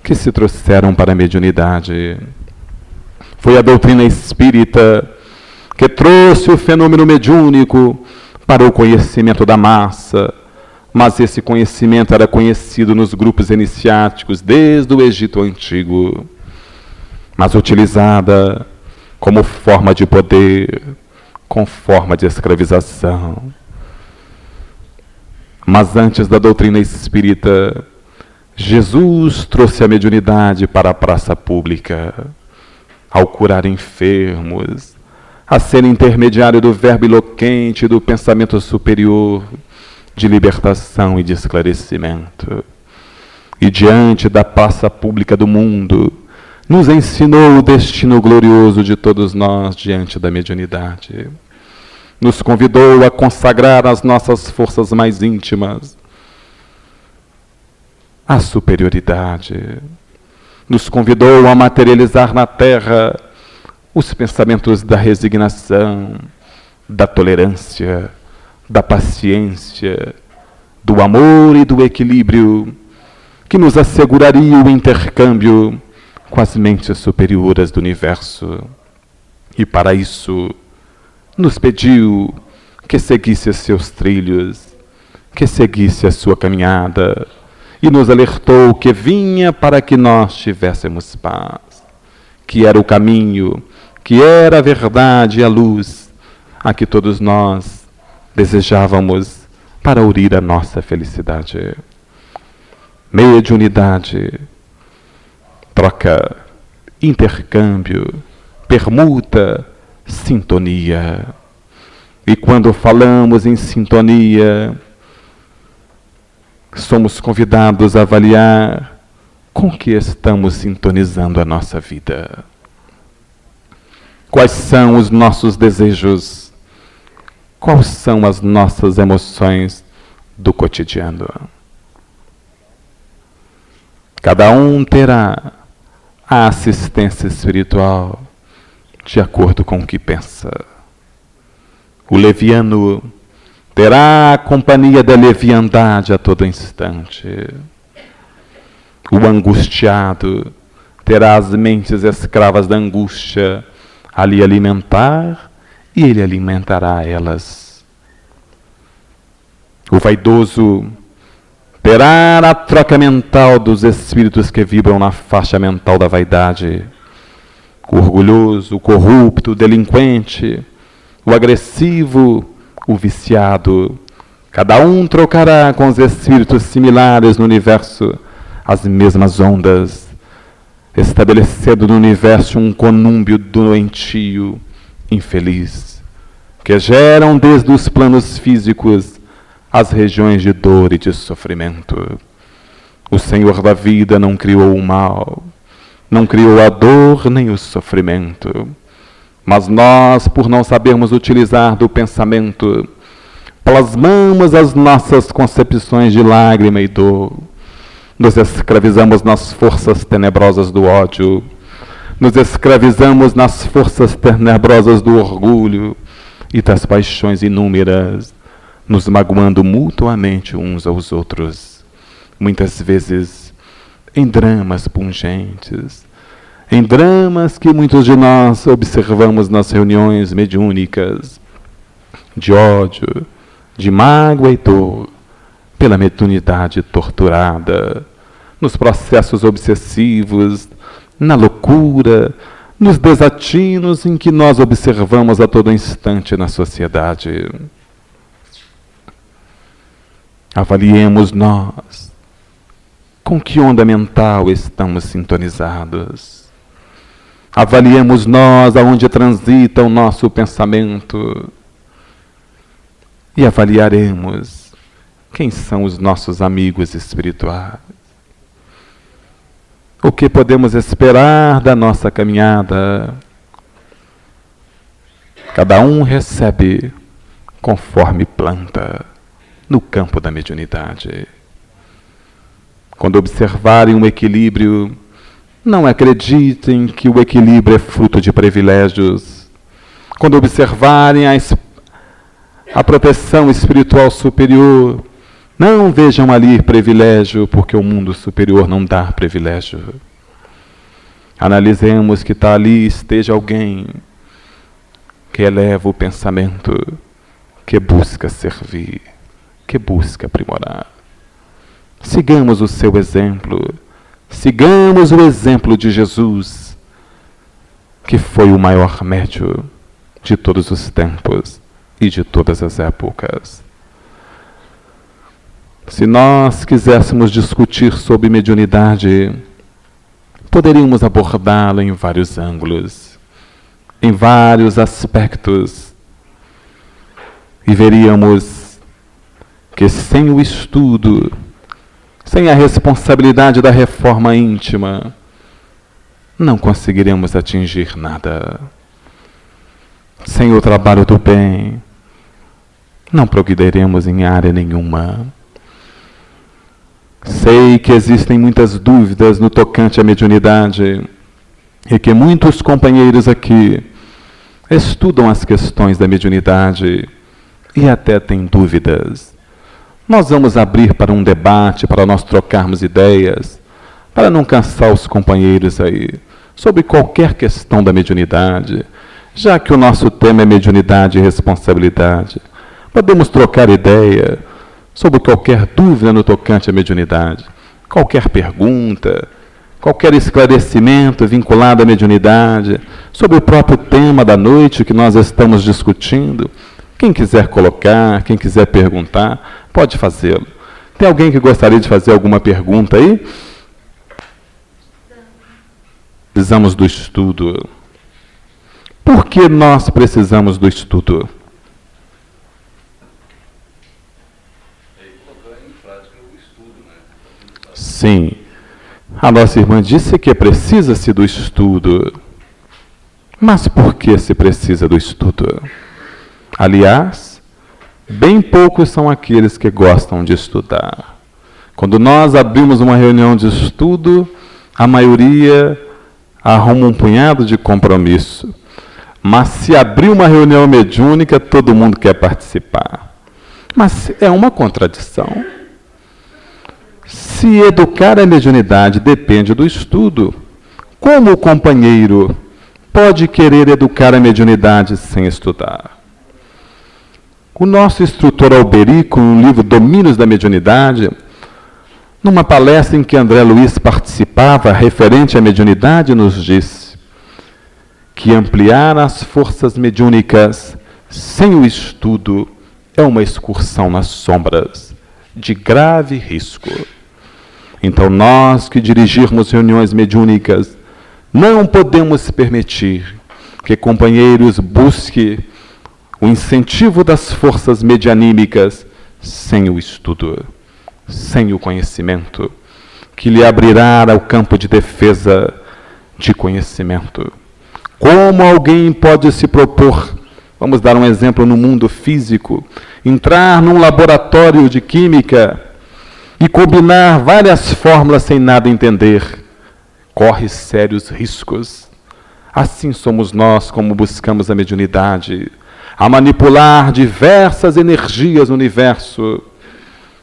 que se trouxeram para a mediunidade. Foi a doutrina espírita que trouxe o fenômeno mediúnico para o conhecimento da massa, mas esse conhecimento era conhecido nos grupos iniciáticos desde o Egito Antigo, mas utilizada como forma de poder, com forma de escravização. Mas antes da doutrina espírita, Jesus trouxe a mediunidade para a praça pública, ao curar enfermos, a ser intermediário do verbo eloquente, do pensamento superior, de libertação e de esclarecimento. E diante da praça pública do mundo, nos ensinou o destino glorioso de todos nós diante da mediunidade. Nos convidou a consagrar as nossas forças mais íntimas à superioridade. Nos convidou a materializar na terra os pensamentos da resignação, da tolerância, da paciência, do amor e do equilíbrio, que nos asseguraria o intercâmbio com as mentes superiores do universo. E para isso, nos pediu que seguisse seus trilhos, que seguisse a sua caminhada, e nos alertou que vinha para que nós tivéssemos paz, que era o caminho, que era a verdade e a luz, a que todos nós desejávamos para unir a nossa felicidade. Mediunidade, troca, intercâmbio, permuta, sintonia. E quando falamos em sintonia, somos convidados a avaliar com que estamos sintonizando a nossa vida. Quais são os nossos desejos? Quais são as nossas emoções do cotidiano? Cada um terá a assistência espiritual de acordo com o que pensa. O leviano terá a companhia da leviandade a todo instante. O angustiado terá as mentes escravas da angústia a lhe alimentar, e ele alimentará elas. O vaidoso terá a troca mental dos espíritos que vibram na faixa mental da vaidade. O orgulhoso, o corrupto, o delinquente, o agressivo, o viciado, cada um trocará com os espíritos similares no universo as mesmas ondas, estabelecendo no universo um conúbio doentio, infeliz, que geram desde os planos físicos as regiões de dor e de sofrimento. O Senhor da vida não criou o mal, não criou a dor nem o sofrimento, mas nós, por não sabermos utilizar do pensamento, plasmamos as nossas concepções de lágrima e dor, nos escravizamos nas forças tenebrosas do ódio, nos escravizamos nas forças tenebrosas do orgulho e das paixões inúmeras, nos magoando mutuamente uns aos outros, muitas vezes em dramas pungentes, em dramas que muitos de nós observamos nas reuniões mediúnicas, de ódio, de mágoa e dor, pela mediunidade torturada, nos processos obsessivos, na loucura, nos desatinos em que nós observamos a todo instante na sociedade. Avaliemos nós com que onda mental estamos sintonizados. Avaliemos nós aonde transita o nosso pensamento e avaliaremos quem são os nossos amigos espirituais. O que podemos esperar da nossa caminhada? Cada um recebe conforme planta no campo da mediunidade. Quando observarem um equilíbrio, não acreditem que o equilíbrio é fruto de privilégios. Quando observarem a proteção espiritual superior, não vejam ali privilégio, porque o mundo superior não dá privilégio. Analisemos que ali esteja alguém que eleva o pensamento, que busca servir, que busca aprimorar. Sigamos o seu exemplo, sigamos o exemplo de Jesus, que foi o maior médium de todos os tempos e de todas as épocas. Se nós quiséssemos discutir sobre mediunidade, poderíamos abordá-la em vários ângulos, em vários aspectos, e veríamos que sem o estudo, sem a responsabilidade da reforma íntima, não conseguiremos atingir nada. Sem o trabalho do bem, não progrediremos em área nenhuma. Sei que existem muitas dúvidas no tocante à mediunidade e que muitos companheiros aqui estudam as questões da mediunidade e até têm dúvidas. Nós vamos abrir para um debate, para nós trocarmos ideias, para não cansar os companheiros aí, sobre qualquer questão da mediunidade, já que o nosso tema é mediunidade e responsabilidade. Podemos trocar ideia sobre qualquer dúvida no tocante à mediunidade, qualquer pergunta, qualquer esclarecimento vinculado à mediunidade, sobre o próprio tema da noite que nós estamos discutindo. Quem quiser colocar, quem quiser perguntar, pode fazê-lo. Tem alguém que gostaria de fazer alguma pergunta aí? Precisamos do estudo. Por que nós precisamos do estudo? Sim, a nossa irmã disse que precisa-se do estudo. Mas por que se precisa do estudo? Aliás, bem poucos são aqueles que gostam de estudar. Quando nós abrimos uma reunião de estudo, a maioria arruma um punhado de compromisso. Mas se abrir uma reunião mediúnica, todo mundo quer participar. Mas é uma contradição. Se educar a mediunidade depende do estudo, como o companheiro pode querer educar a mediunidade sem estudar? O nosso instrutor Alberico, no livro Domínios da Mediunidade, numa palestra em que André Luiz participava, referente à mediunidade, nos disse que ampliar as forças mediúnicas sem o estudo é uma excursão nas sombras, de grave risco. Então, nós que dirigirmos reuniões mediúnicas, não podemos permitir que companheiros busquem o incentivo das forças medianímicas sem o estudo, sem o conhecimento, que lhe abrirá o campo de defesa de conhecimento. Como alguém pode se propor, vamos dar um exemplo no mundo físico, entrar num laboratório de química e combinar várias fórmulas sem nada entender? Corre sérios riscos. Assim somos nós, como buscamos a mediunidade, a manipular diversas energias no universo,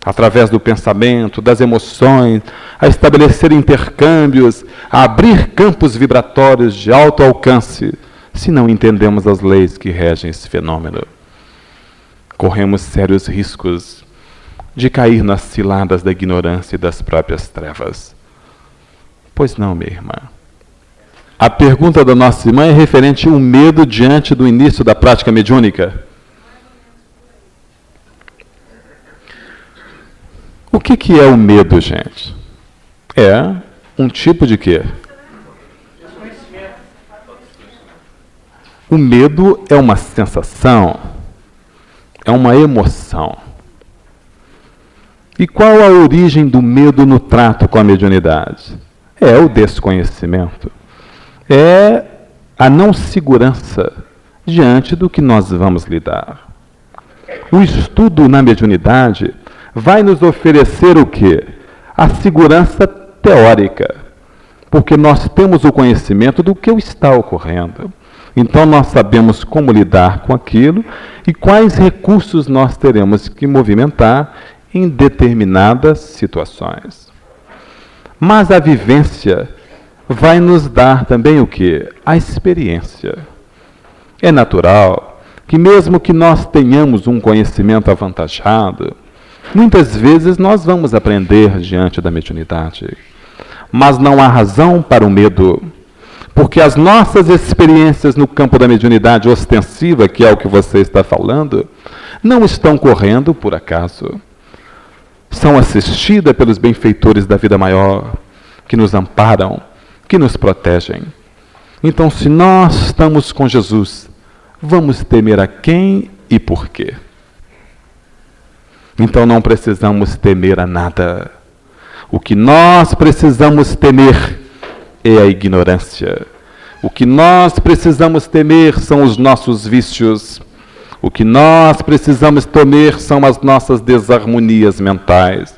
através do pensamento, das emoções, a estabelecer intercâmbios, a abrir campos vibratórios de alto alcance, se não entendemos as leis que regem esse fenômeno. Corremos sérios riscos de cair nas ciladas da ignorância e das próprias trevas. Pois não, minha irmã. A pergunta da nossa irmã é referente ao medo diante do início da prática mediúnica. O que é o medo, gente? É um tipo de quê? O medo é uma sensação, é uma emoção. E qual a origem do medo no trato com a mediunidade? É o desconhecimento. É a não segurança diante do que nós vamos lidar. O estudo na mediunidade vai nos oferecer o quê? A segurança teórica, porque nós temos o conhecimento do que está ocorrendo. Então nós sabemos como lidar com aquilo e quais recursos nós teremos que movimentar em determinadas situações. Mas a vivência vai nos dar também o quê? A experiência. É natural que mesmo que nós tenhamos um conhecimento avantajado, muitas vezes nós vamos aprender diante da mediunidade. Mas não há razão para o medo, porque as nossas experiências no campo da mediunidade ostensiva, que é o que você está falando, não estão correndo por acaso. São assistidas pelos benfeitores da vida maior, que nos amparam, que nos protegem. Então, se nós estamos com Jesus, vamos temer a quem e por quê? Então não precisamos temer a nada. O que nós precisamos temer é a ignorância. O que nós precisamos temer são os nossos vícios. O que nós precisamos temer são as nossas desarmonias mentais,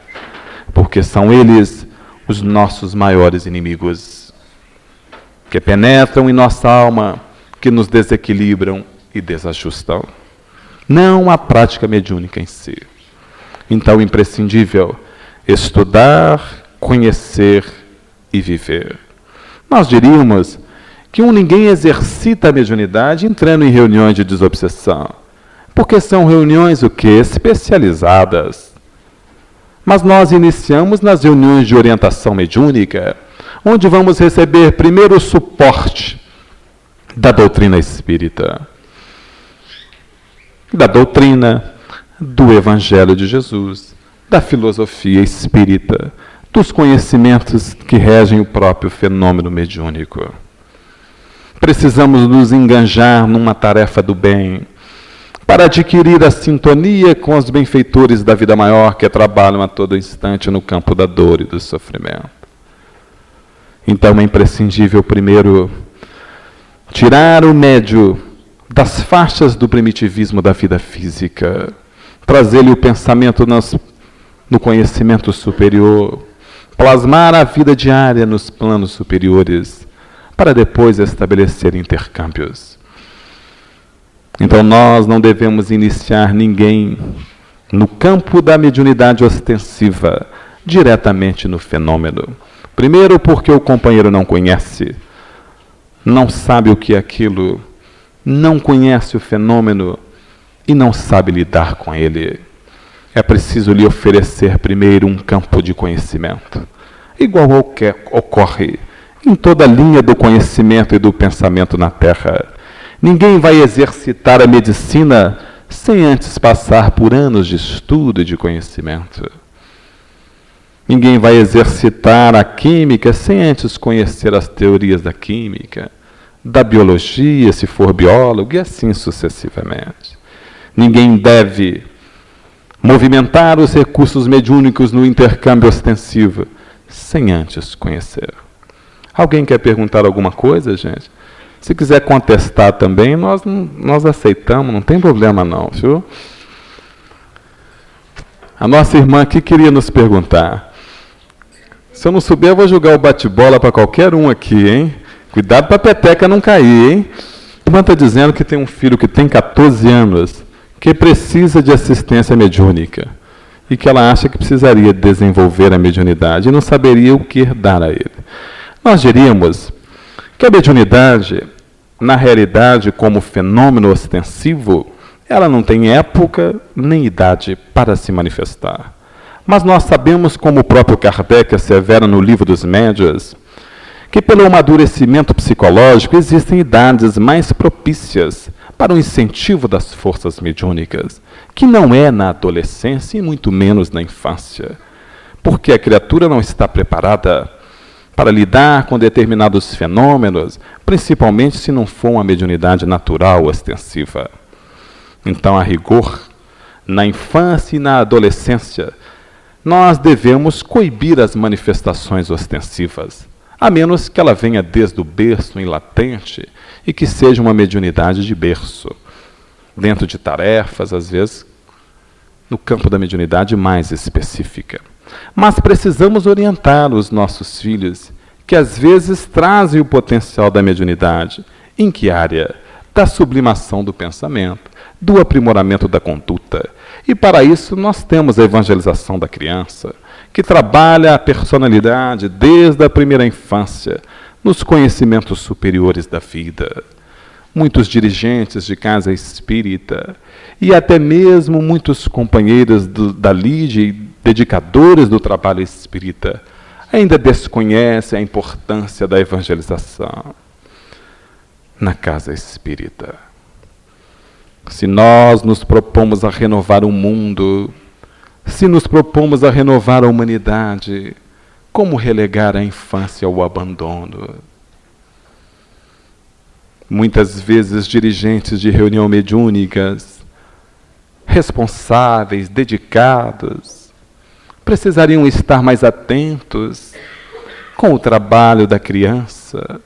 porque são eles os nossos maiores inimigos, que penetram em nossa alma, que nos desequilibram e desajustam. Não a prática mediúnica em si. Então, é imprescindível estudar, conhecer e viver. Nós diríamos que ninguém exercita a mediunidade entrando em reuniões de desobsessão, porque são reuniões o quê? Especializadas. Mas nós iniciamos nas reuniões de orientação mediúnica, onde vamos receber primeiro o suporte da doutrina espírita, da doutrina do Evangelho de Jesus, da filosofia espírita, dos conhecimentos que regem o próprio fenômeno mediúnico. Precisamos nos enganjar numa tarefa do bem, para adquirir a sintonia com os benfeitores da vida maior que trabalham a todo instante no campo da dor e do sofrimento. Então é imprescindível, primeiro, tirar o médio das faixas do primitivismo da vida física, trazer-lhe o pensamento no conhecimento superior, plasmar a vida diária nos planos superiores, para depois estabelecer intercâmbios. Então nós não devemos iniciar ninguém no campo da mediunidade ostensiva, diretamente no fenômeno. Primeiro, porque o companheiro não conhece, não sabe o que é aquilo, não conhece o fenômeno e não sabe lidar com ele. É preciso lhe oferecer primeiro um campo de conhecimento, igual ao que ocorre em toda a linha do conhecimento e do pensamento na Terra. Ninguém vai exercitar a medicina sem antes passar por anos de estudo e de conhecimento. Ninguém vai exercitar a química sem antes conhecer as teorias da química, da biologia, se for biólogo, e assim sucessivamente. Ninguém deve movimentar os recursos mediúnicos no intercâmbio ostensivo sem antes conhecer. Alguém quer perguntar alguma coisa, gente? Se quiser contestar também, nós aceitamos, não tem problema não, viu? A nossa irmã aqui queria nos perguntar. Se eu não souber, eu vou jogar o bate-bola para qualquer um aqui, hein? Cuidado para a peteca não cair, hein? A irmã está dizendo que tem um filho que tem 14 anos, que precisa de assistência mediúnica, e que ela acha que precisaria desenvolver a mediunidade e não saberia o que dar a ele. Nós diríamos que a mediunidade, na realidade, como fenômeno ostensivo, ela não tem época nem idade para se manifestar. Mas nós sabemos, como o próprio Kardec assevera no Livro dos Médiuns, que pelo amadurecimento psicológico existem idades mais propícias para o incentivo das forças mediúnicas, que não é na adolescência e muito menos na infância, porque a criatura não está preparada para lidar com determinados fenômenos, principalmente se não for uma mediunidade natural ostensiva. Então, a rigor, na infância e na adolescência, nós devemos coibir as manifestações ostensivas, a menos que ela venha desde o berço em latente e que seja uma mediunidade de berço, dentro de tarefas, às vezes, no campo da mediunidade mais específica. Mas precisamos orientar os nossos filhos, que às vezes trazem o potencial da mediunidade. Em que área? Da sublimação do pensamento, do aprimoramento da conduta. E para isso nós temos a evangelização da criança, que trabalha a personalidade desde a primeira infância, nos conhecimentos superiores da vida. Muitos dirigentes de casa espírita e até mesmo muitos companheiros da lide e dedicadores do trabalho espírita ainda desconhecem a importância da evangelização na casa espírita. Se nós nos propomos a renovar o mundo, se nos propomos a renovar a humanidade, como relegar a infância ao abandono? Muitas vezes dirigentes de reunião mediúnicas, responsáveis, dedicados, precisariam estar mais atentos com o trabalho da criança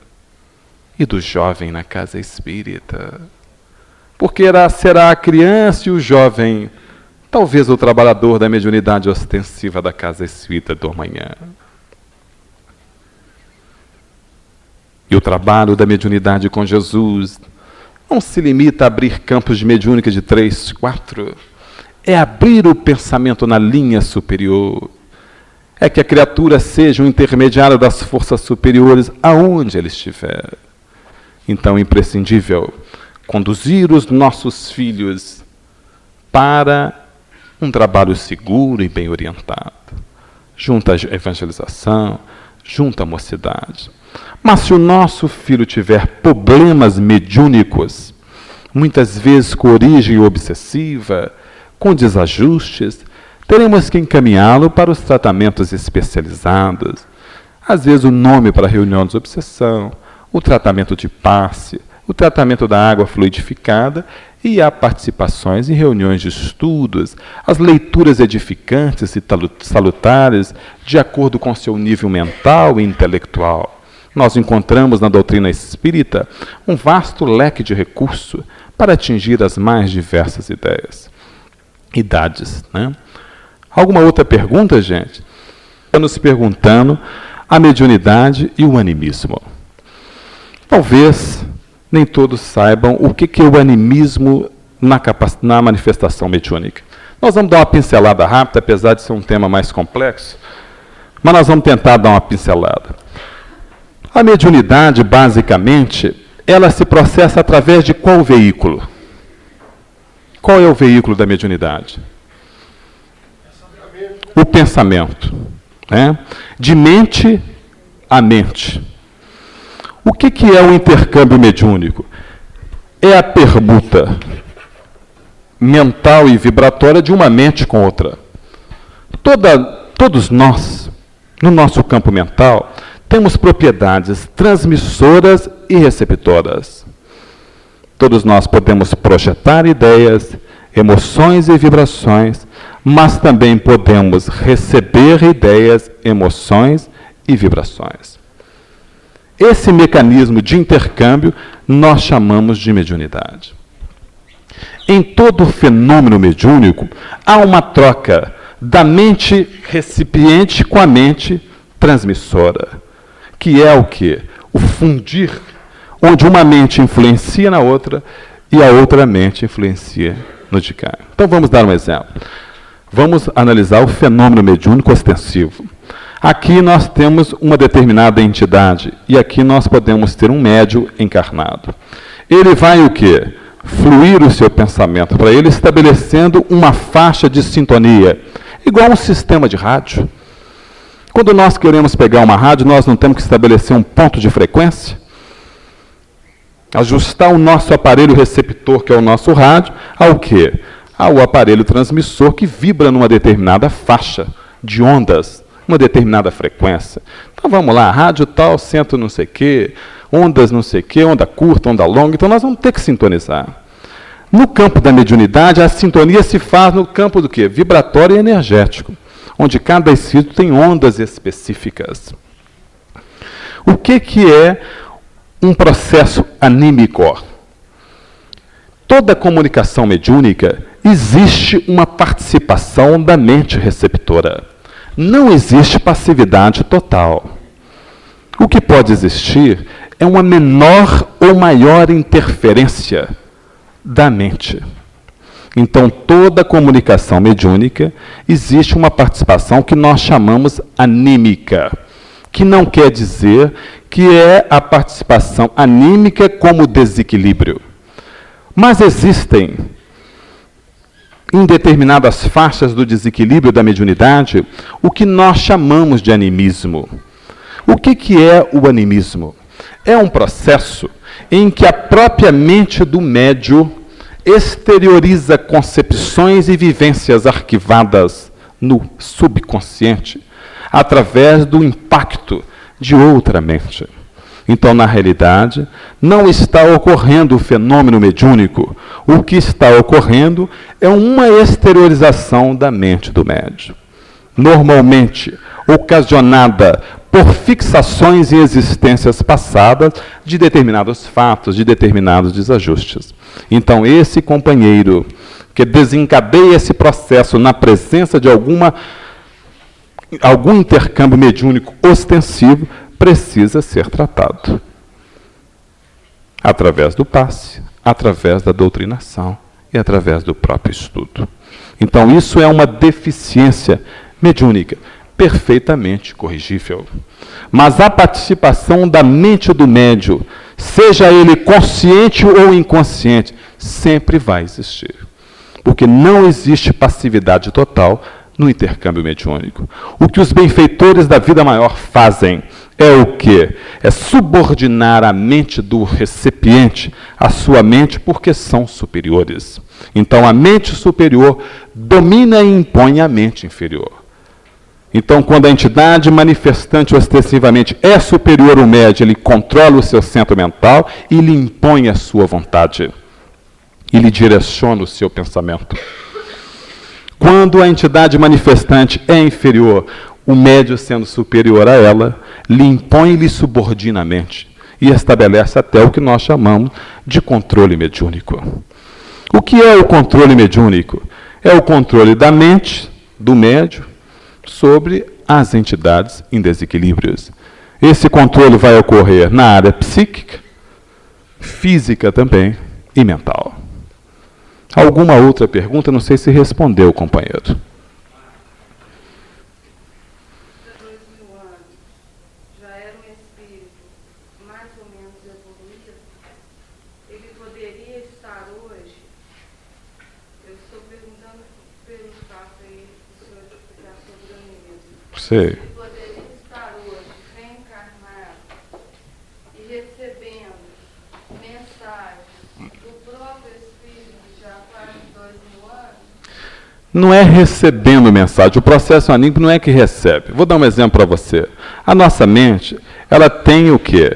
e do jovem na casa espírita. Porque será a criança e o jovem, talvez o trabalhador da mediunidade ostensiva da casa espírita do amanhã. E o trabalho da mediunidade com Jesus não se limita a abrir campos de mediúnica de 3, 4. É abrir o pensamento na linha superior. É que a criatura seja um intermediário das forças superiores aonde ele estiver. Então é imprescindível conduzir os nossos filhos para um trabalho seguro e bem orientado, junto à evangelização, junto à mocidade. Mas se o nosso filho tiver problemas mediúnicos, muitas vezes com origem obsessiva, com desajustes, teremos que encaminhá-lo para os tratamentos especializados. Às vezes o nome para a reunião de obsessão, o tratamento de passe, o tratamento da água fluidificada e há participações em reuniões de estudos, as leituras edificantes e salutares de acordo com seu nível mental e intelectual. Nós encontramos na doutrina espírita um vasto leque de recursos para atingir as mais diversas idades. Né? Alguma outra pergunta, gente? Estamos perguntando a mediunidade e o animismo. Talvez nem todos saibam o que é o animismo na manifestação mediúnica. Nós vamos dar uma pincelada rápida, apesar de ser um tema mais complexo, mas nós vamos tentar dar uma pincelada. A mediunidade, basicamente, ela se processa através de qual veículo? Qual é o veículo da mediunidade? O pensamento. Né? De mente a mente. O que é o intercâmbio mediúnico? É a permuta mental e vibratória de uma mente com outra. Todos nós, no nosso campo mental, temos propriedades transmissoras e receptoras. Todos nós podemos projetar ideias, emoções e vibrações, mas também podemos receber ideias, emoções e vibrações. Esse mecanismo de intercâmbio nós chamamos de mediunidade. Em todo fenômeno mediúnico, há uma troca da mente recipiente com a mente transmissora, que é o quê? O fundir, onde uma mente influencia na outra e a outra mente influencia no de cá. Então vamos dar um exemplo. Vamos analisar o fenômeno mediúnico ostensivo. Aqui nós temos uma determinada entidade e aqui nós podemos ter um médium encarnado. Ele vai o quê? Fluir o seu pensamento para ele, estabelecendo uma faixa de sintonia, igual um sistema de rádio. Quando nós queremos pegar uma rádio, nós não temos que estabelecer um ponto de frequência? Ajustar o nosso aparelho receptor, que é o nosso rádio, ao quê? Ao aparelho transmissor que vibra numa determinada faixa de ondas, uma determinada frequência. Então vamos lá, rádio tal, centro não sei o quê, ondas não sei o quê, onda curta, onda longa, então nós vamos ter que sintonizar. No campo da mediunidade, a sintonia se faz no campo do quê? Vibratório e energético, onde cada espírito tem ondas específicas. O que é um processo anímico? Toda comunicação mediúnica existe uma participação da mente receptora. Não existe passividade total. O que pode existir é uma menor ou maior interferência da mente. Então, toda comunicação mediúnica existe uma participação que nós chamamos anímica, que não quer dizer que é a participação anímica como desequilíbrio. Mas existem, em determinadas faixas do desequilíbrio da mediunidade, o que nós chamamos de animismo. O que é o animismo? É um processo em que a própria mente do médium exterioriza concepções e vivências arquivadas no subconsciente através do impacto de outra mente. Então, na realidade, não está ocorrendo o fenômeno mediúnico. O que está ocorrendo é uma exteriorização da mente do médium. Normalmente ocasionada por fixações em existências passadas de determinados fatos, de determinados desajustes. Então, esse companheiro que desencadeia esse processo na presença de algum intercâmbio mediúnico ostensivo, precisa ser tratado. Através do passe, através da doutrinação e através do próprio estudo. Então, isso é uma deficiência mediúnica, perfeitamente corrigível. Mas a participação da mente do médium, seja ele consciente ou inconsciente, sempre vai existir. Porque não existe passividade total no intercâmbio mediúnico. O que os benfeitores da vida maior fazem é o quê? É subordinar a mente do recipiente à sua mente, porque são superiores. Então, a mente superior domina e impõe a mente inferior. Então, quando a entidade manifestante ostensivamente é superior ao médium, ele controla o seu centro mental e lhe impõe a sua vontade. E lhe direciona o seu pensamento. Quando a entidade manifestante é inferior, o médium, sendo superior a ela, lhe impõe e lhe subordina a mente. E estabelece até o que nós chamamos de controle mediúnico. O que é o controle mediúnico? É o controle da mente, do médium, sobre as entidades em desequilíbrios. Esse controle vai ocorrer na área psíquica, física também e mental. Alguma outra pergunta? Não sei se respondeu, companheiro. Sei. Ele poderia estar hoje reencarnado e recebendo mensagens do próprio Espírito já há quase 2000 anos? Não é recebendo mensagem. O processo anímico não é que recebe. Vou dar um exemplo para você. A nossa mente, ela tem o quê?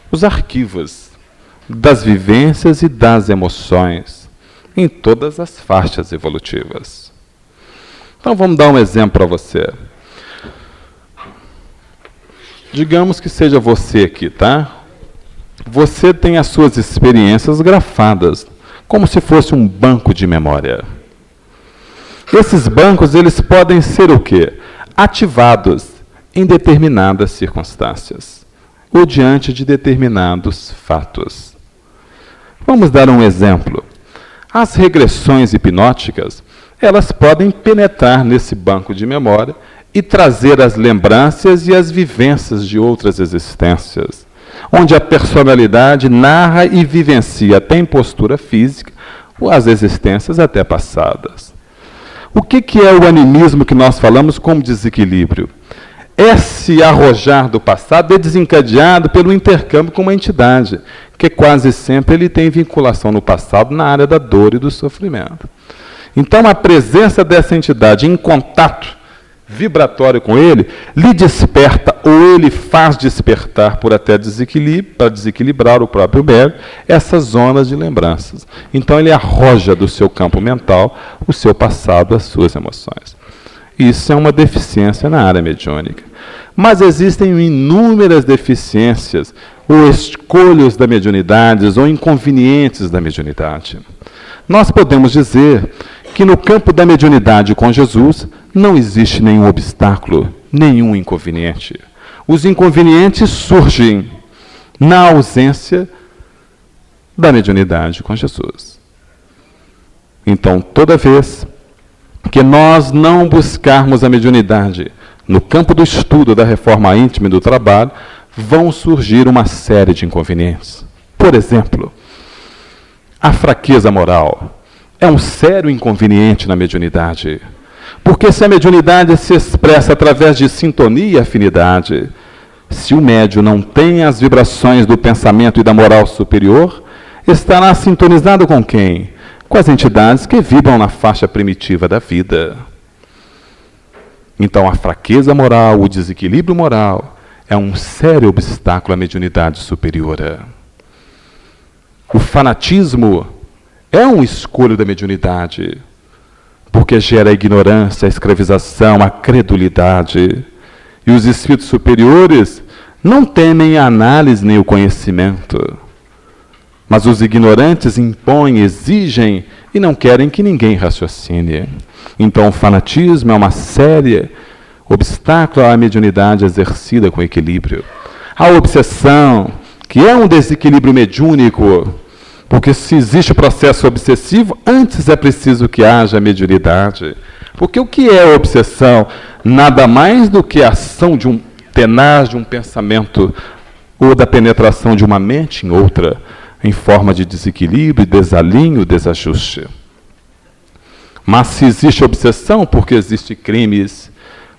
Os arquivos das vivências e das emoções em todas as faixas evolutivas. Então vamos dar um exemplo para você. Digamos que seja você aqui, tá? Você tem as suas experiências grafadas, como se fosse um banco de memória. Esses bancos, eles podem ser o quê? Ativados em determinadas circunstâncias, ou diante de determinados fatos. Vamos dar um exemplo. As regressões hipnóticas, elas podem penetrar nesse banco de memória e trazer as lembranças e as vivências de outras existências, onde a personalidade narra e vivencia até em postura física as existências até passadas. O que é o animismo que nós falamos como desequilíbrio? Esse arrojar do passado é desencadeado pelo intercâmbio com uma entidade, que quase sempre ele tem vinculação no passado na área da dor e do sofrimento. Então, a presença dessa entidade em contato vibratório com ele, lhe desperta ou ele faz despertar por até desequilíbrio, para desequilibrar o próprio médium, essas zonas de lembranças. Então ele arroja do seu campo mental o seu passado, as suas emoções. Isso é uma deficiência na área mediúnica. Mas existem inúmeras deficiências, ou escolhas da mediunidade, ou inconvenientes da mediunidade. Nós podemos dizer que no campo da mediunidade com Jesus não existe nenhum obstáculo, nenhum inconveniente. Os inconvenientes surgem na ausência da mediunidade com Jesus. Então, toda vez que nós não buscarmos a mediunidade no campo do estudo da reforma íntima e do trabalho, vão surgir uma série de inconvenientes. Por exemplo, a fraqueza moral é um sério inconveniente na mediunidade. Porque se a mediunidade se expressa através de sintonia e afinidade, se o médium não tem as vibrações do pensamento e da moral superior, estará sintonizado com quem? Com as entidades que vibram na faixa primitiva da vida. Então a fraqueza moral, o desequilíbrio moral, é um sério obstáculo à mediunidade superior. O fanatismo é um escolho da mediunidade, porque gera a ignorância, a escravização, a credulidade. E os espíritos superiores não temem a análise nem o conhecimento. Mas os ignorantes impõem, exigem e não querem que ninguém raciocine. Então o fanatismo é uma séria obstáculo à mediunidade exercida com equilíbrio. A obsessão, que é um desequilíbrio mediúnico, porque se existe o processo obsessivo, antes é preciso que haja mediunidade. Porque o que é a obsessão? Nada mais do que a ação de um tenaz, de um pensamento, ou da penetração de uma mente em outra, em forma de desequilíbrio, desalinho, desajuste. Mas se existe obsessão, porque existe crimes,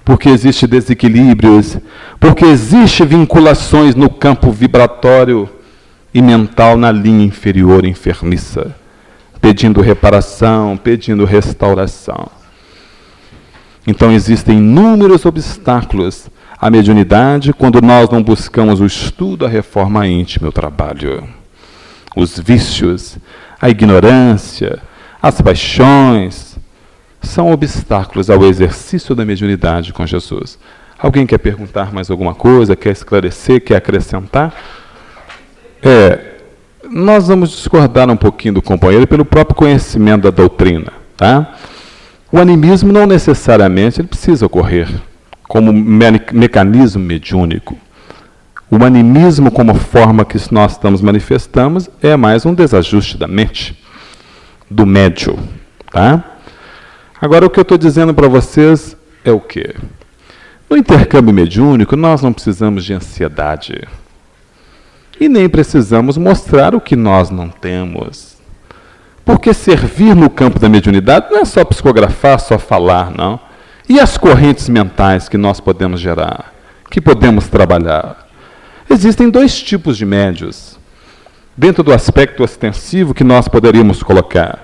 porque existe desequilíbrios, porque existe vinculações no campo vibratório e mental na linha inferior enfermiça, pedindo reparação, pedindo restauração. Então existem inúmeros obstáculos à mediunidade quando nós não buscamos o estudo, a reforma íntima e o trabalho. Os vícios, a ignorância, as paixões, são obstáculos ao exercício da mediunidade com Jesus. Alguém quer perguntar mais alguma coisa, quer esclarecer, quer acrescentar? Nós vamos discordar um pouquinho do companheiro pelo próprio conhecimento da doutrina. Tá? O animismo não necessariamente ele precisa ocorrer como mecanismo mediúnico. O animismo como forma que nós estamos manifestando é mais um desajuste da mente, do médium. Tá? Agora, o que eu estou dizendo para vocês é o quê? No intercâmbio mediúnico, nós não precisamos de ansiedade. E nem precisamos mostrar o que nós não temos. Porque servir no campo da mediunidade não é só psicografar, só falar, não. E as correntes mentais que nós podemos gerar, que podemos trabalhar? Existem dois tipos de médios, dentro do aspecto ostensivo que nós poderíamos colocar.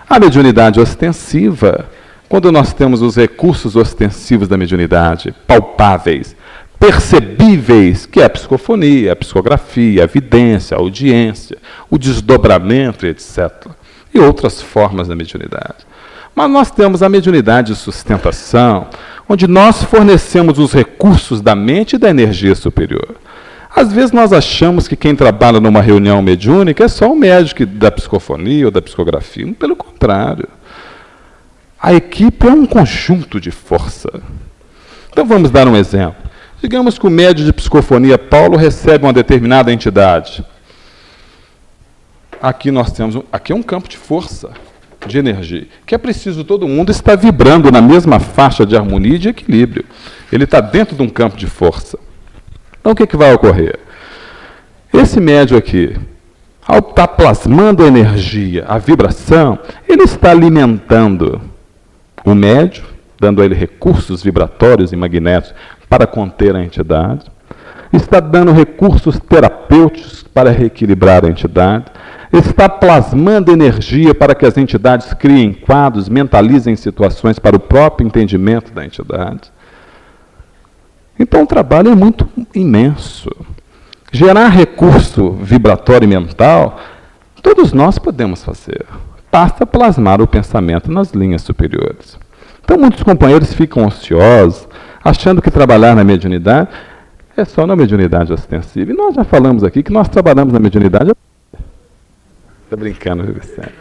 A mediunidade ostensiva, quando nós temos os recursos ostensivos da mediunidade, palpáveis, percebíveis, que é a psicofonia, a psicografia, a vidência, a audiência, o desdobramento, etc. E outras formas da mediunidade. Mas nós temos a mediunidade de sustentação, onde nós fornecemos os recursos da mente e da energia superior. Às vezes nós achamos que quem trabalha numa reunião mediúnica é só o médico da psicofonia ou da psicografia. Pelo contrário. A equipe é um conjunto de força. Então vamos dar um exemplo. Digamos que o médium de psicofonia Paulo recebe uma determinada entidade. Aqui nós temos, aqui é um campo de força, de energia, que é preciso todo mundo estar vibrando na mesma faixa de harmonia e de equilíbrio. Ele está dentro de um campo de força. Então o que vai ocorrer? Esse médium aqui, ao estar plasmando a energia, a vibração, ele está alimentando o médium, dando a ele recursos vibratórios e magnéticos para conter a entidade, está dando recursos terapêuticos para reequilibrar a entidade, está plasmando energia para que as entidades criem quadros, mentalizem situações para o próprio entendimento da entidade. Então o trabalho é muito imenso. Gerar recurso vibratório e mental, todos nós podemos fazer. Basta plasmar o pensamento nas linhas superiores. Então muitos companheiros ficam ociosos, achando que trabalhar na mediunidade é só na mediunidade ostensiva. E nós já falamos aqui que nós trabalhamos na mediunidade. Estou brincando, viu, Vicente?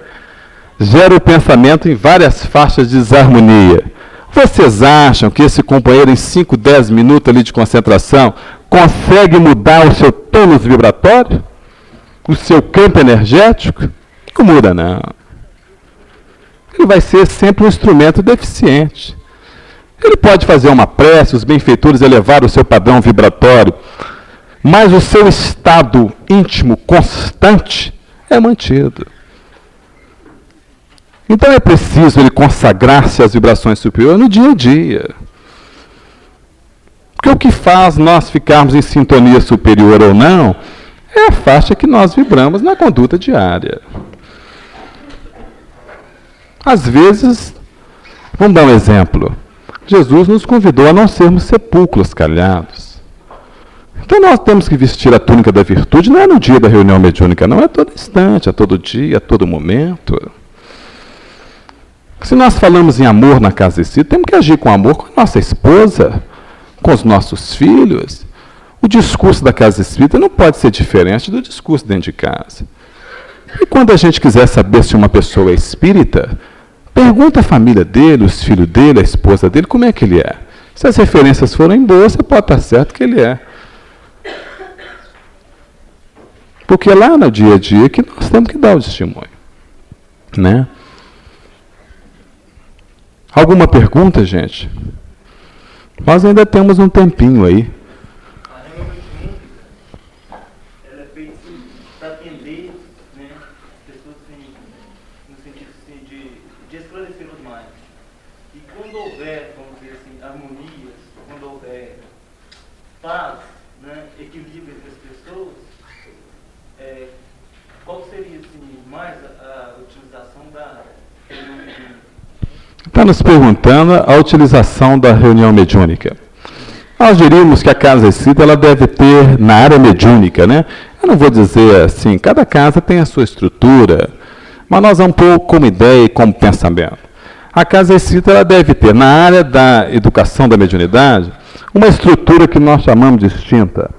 Gera o pensamento em várias faixas de desarmonia. Vocês acham que esse companheiro, em 5, 10 minutos ali de concentração, consegue mudar o seu tônus vibratório? O seu campo energético? Não muda, não. Ele vai ser sempre um instrumento deficiente. Ele pode fazer uma prece, os benfeitores elevar o seu padrão vibratório, mas o seu estado íntimo constante é mantido. Então é preciso ele consagrar-se às vibrações superiores no dia a dia. Porque o que faz nós ficarmos em sintonia superior ou não é a faixa que nós vibramos na conduta diária. Às vezes, vamos dar um exemplo. Jesus nos convidou a não sermos sepulcros calhados. Então nós temos que vestir a túnica da virtude, não é no dia da reunião mediúnica, não é a todo instante, a todo dia, a todo momento. Se nós falamos em amor na casa espírita, temos que agir com amor com a nossa esposa, com os nossos filhos. O discurso da casa espírita não pode ser diferente do discurso dentro de casa. E quando a gente quiser saber se uma pessoa é espírita, pergunta a família dele, os filhos dele, a esposa dele, como é que ele é. Se as referências forem boas, você pode estar certo que ele é. Porque é lá no dia a dia que nós temos que dar o testemunho. Né? Alguma pergunta, gente? Nós ainda temos um tempinho aí. A reunião mediúnica, ela é feita para atender, né, pessoas assim, no sentido assim, de esclarecer os mais. E quando houver, vamos dizer assim, harmonias, quando houver paz, né, equilíbrio entre as pessoas, qual seria assim, mais a utilização da reunião mediúnica? Está nos perguntando a utilização da reunião mediúnica. Nós diríamos que a casa espírita ela deve ter na área mediúnica, né? Eu não vou dizer assim, cada casa tem a sua estrutura, mas nós vamos pôr como ideia e como pensamento. A casa espírita ela deve ter na área da educação da mediunidade uma estrutura que nós chamamos distinta,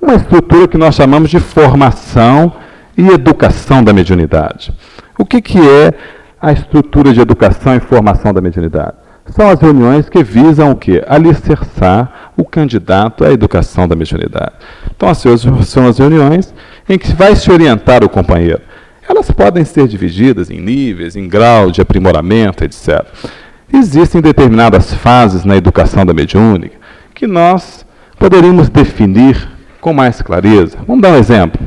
uma estrutura que nós chamamos de formação e educação da mediunidade. O que é a estrutura de educação e formação da mediunidade? São as reuniões que visam o quê? Alicerçar o candidato à educação da mediunidade. Então, essas são as reuniões em que vai se orientar o companheiro. Elas podem ser divididas em níveis, em grau de aprimoramento, etc. Existem determinadas fases na educação da mediúnica que nós poderíamos definir com mais clareza. Vamos dar um exemplo.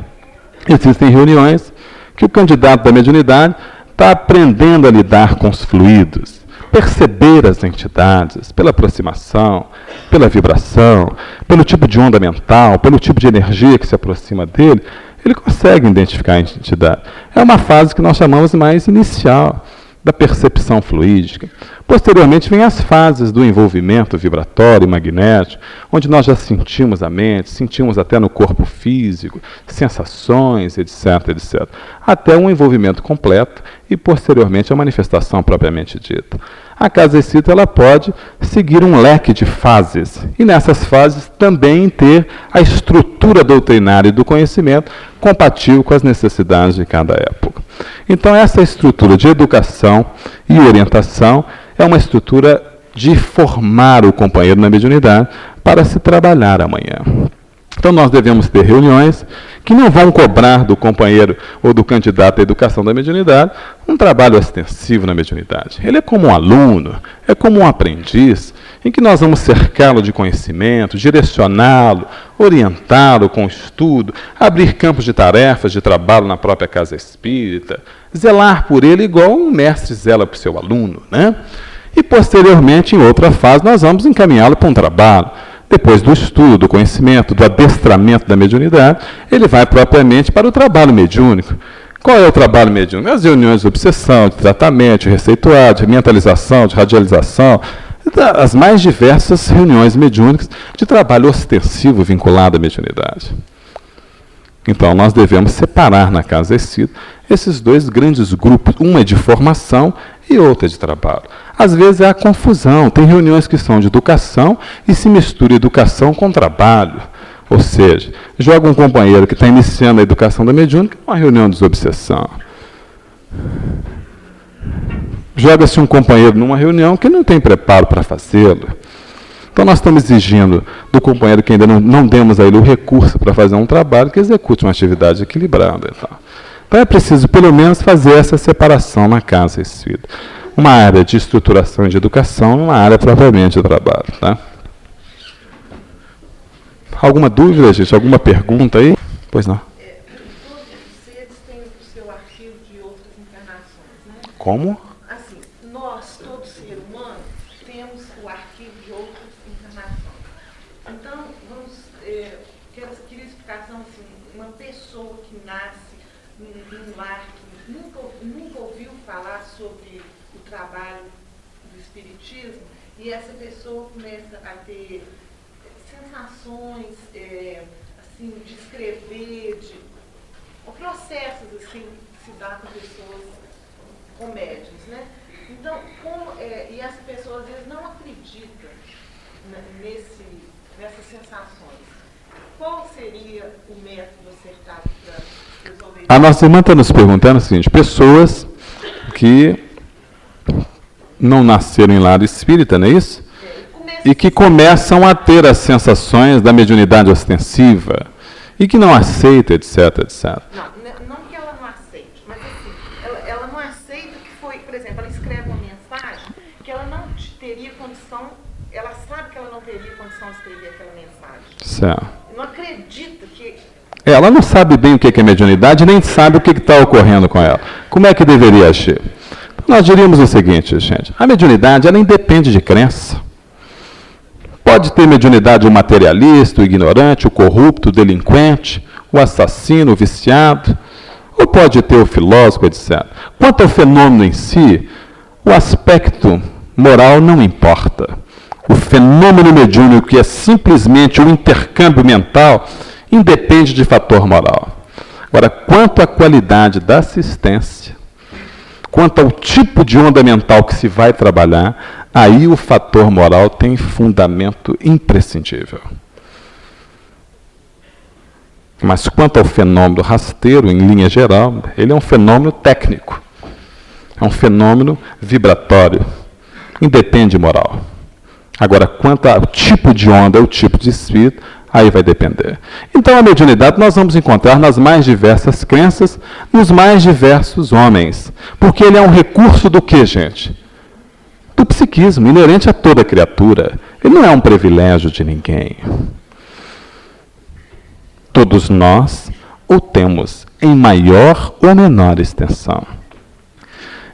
Existem reuniões que o candidato da mediunidade está aprendendo a lidar com os fluidos, perceber as entidades pela aproximação, pela vibração, pelo tipo de onda mental, pelo tipo de energia que se aproxima dele, ele consegue identificar a entidade. É uma fase que nós chamamos mais inicial, da percepção fluídica. Posteriormente, vem as fases do envolvimento vibratório e magnético, onde nós já sentimos a mente, sentimos até no corpo físico, sensações, etc., etc., até um envolvimento completo e, posteriormente, a manifestação propriamente dita. A casa espírita ela pode seguir um leque de fases, e nessas fases também ter a estrutura doutrinária do conhecimento compatível com as necessidades de cada época. Então, essa estrutura de educação e orientação é uma estrutura de formar o companheiro na mediunidade para se trabalhar amanhã. Então, nós devemos ter reuniões que não vão cobrar do companheiro ou do candidato à educação da mediunidade um trabalho ostensivo na mediunidade. Ele é como um aluno, é como um aprendiz, em que nós vamos cercá-lo de conhecimento, direcioná-lo, orientá-lo com estudo, abrir campos de tarefas de trabalho na própria casa espírita, zelar por ele igual um mestre zela para o seu aluno, né? E, posteriormente, em outra fase, nós vamos encaminhá-lo para um trabalho. Depois do estudo, do conhecimento, do adestramento da mediunidade, ele vai propriamente para o trabalho mediúnico. Qual é o trabalho mediúnico? As reuniões de obsessão, de tratamento, de receituário, de mentalização, de radialização, as mais diversas reuniões mediúnicas de trabalho ostensivo vinculado à mediunidade. Então, nós devemos separar na casa espírita esses dois grandes grupos. Uma é de formação e outra é de trabalho. Às vezes há confusão. Tem reuniões que são de educação e se mistura educação com trabalho. Ou seja, joga um companheiro que está iniciando a educação da mediúnica numa reunião de desobsessão. Joga-se um companheiro numa reunião que não tem preparo para fazê-lo. Então, nós estamos exigindo do companheiro que ainda não demos a ele o recurso para fazer um trabalho, que execute uma atividade equilibrada. Então, é preciso, pelo menos, fazer essa separação na casa espírita. Uma área de estruturação e de educação e uma área propriamente de trabalho. Tá? Alguma dúvida, gente? Alguma pergunta aí? Pois não. Todos os seres têm o seu arquivo de outras encarnações, né? Como? Assim, nós, todo ser humano, temos o arquivo de outras encarnações. Então, queria explicação assim, uma pessoa que nasce num lar que nunca ouviu falar sobre o trabalho do espiritismo, e essa pessoa começa a ter sensações, assim, de escrever, processos assim, que se dá com pessoas, com médiuns, né? Então, e essa pessoa às vezes não acredita nessas sensações. Qual seria o método acertado para resolver isso? A nossa irmã está nos perguntando o seguinte: pessoas que não nasceram em lar espírita, não é isso? E que começam a ter as sensações da mediunidade ostensiva e que não aceita, etc, etc. Não que ela não aceite, mas assim, ela não aceita que foi, por exemplo, ela escreve uma mensagem que ela não teria condição, ela sabe que ela não teria condição de escrever aquela mensagem. Certo. Não acredita que... Ela não sabe bem o que é mediunidade, nem sabe o que está ocorrendo com ela. Como é que deveria agir? Nós diríamos o seguinte, gente: a mediunidade ela independe de crença. Pode ter mediunidade o materialista, o ignorante, o corrupto, o delinquente, o assassino, o viciado, ou pode ter o filósofo, etc. Quanto ao fenômeno em si, o aspecto moral não importa. O fenômeno mediúnico, que é simplesmente um intercâmbio mental, independe de fator moral. Agora, quanto à qualidade da assistência, quanto ao tipo de onda mental que se vai trabalhar, aí o fator moral tem fundamento imprescindível. Mas quanto ao fenômeno rasteiro, em linha geral, ele é um fenômeno técnico. É um fenômeno vibratório. Independe de moral. Agora, quanto ao tipo de onda, o tipo de espírito, aí vai depender. Então, a mediunidade nós vamos encontrar nas mais diversas crenças, nos mais diversos homens. Porque ele é um recurso do quê, gente? Do psiquismo, inerente a toda criatura. Ele não é um privilégio de ninguém. Todos nós o temos em maior ou menor extensão.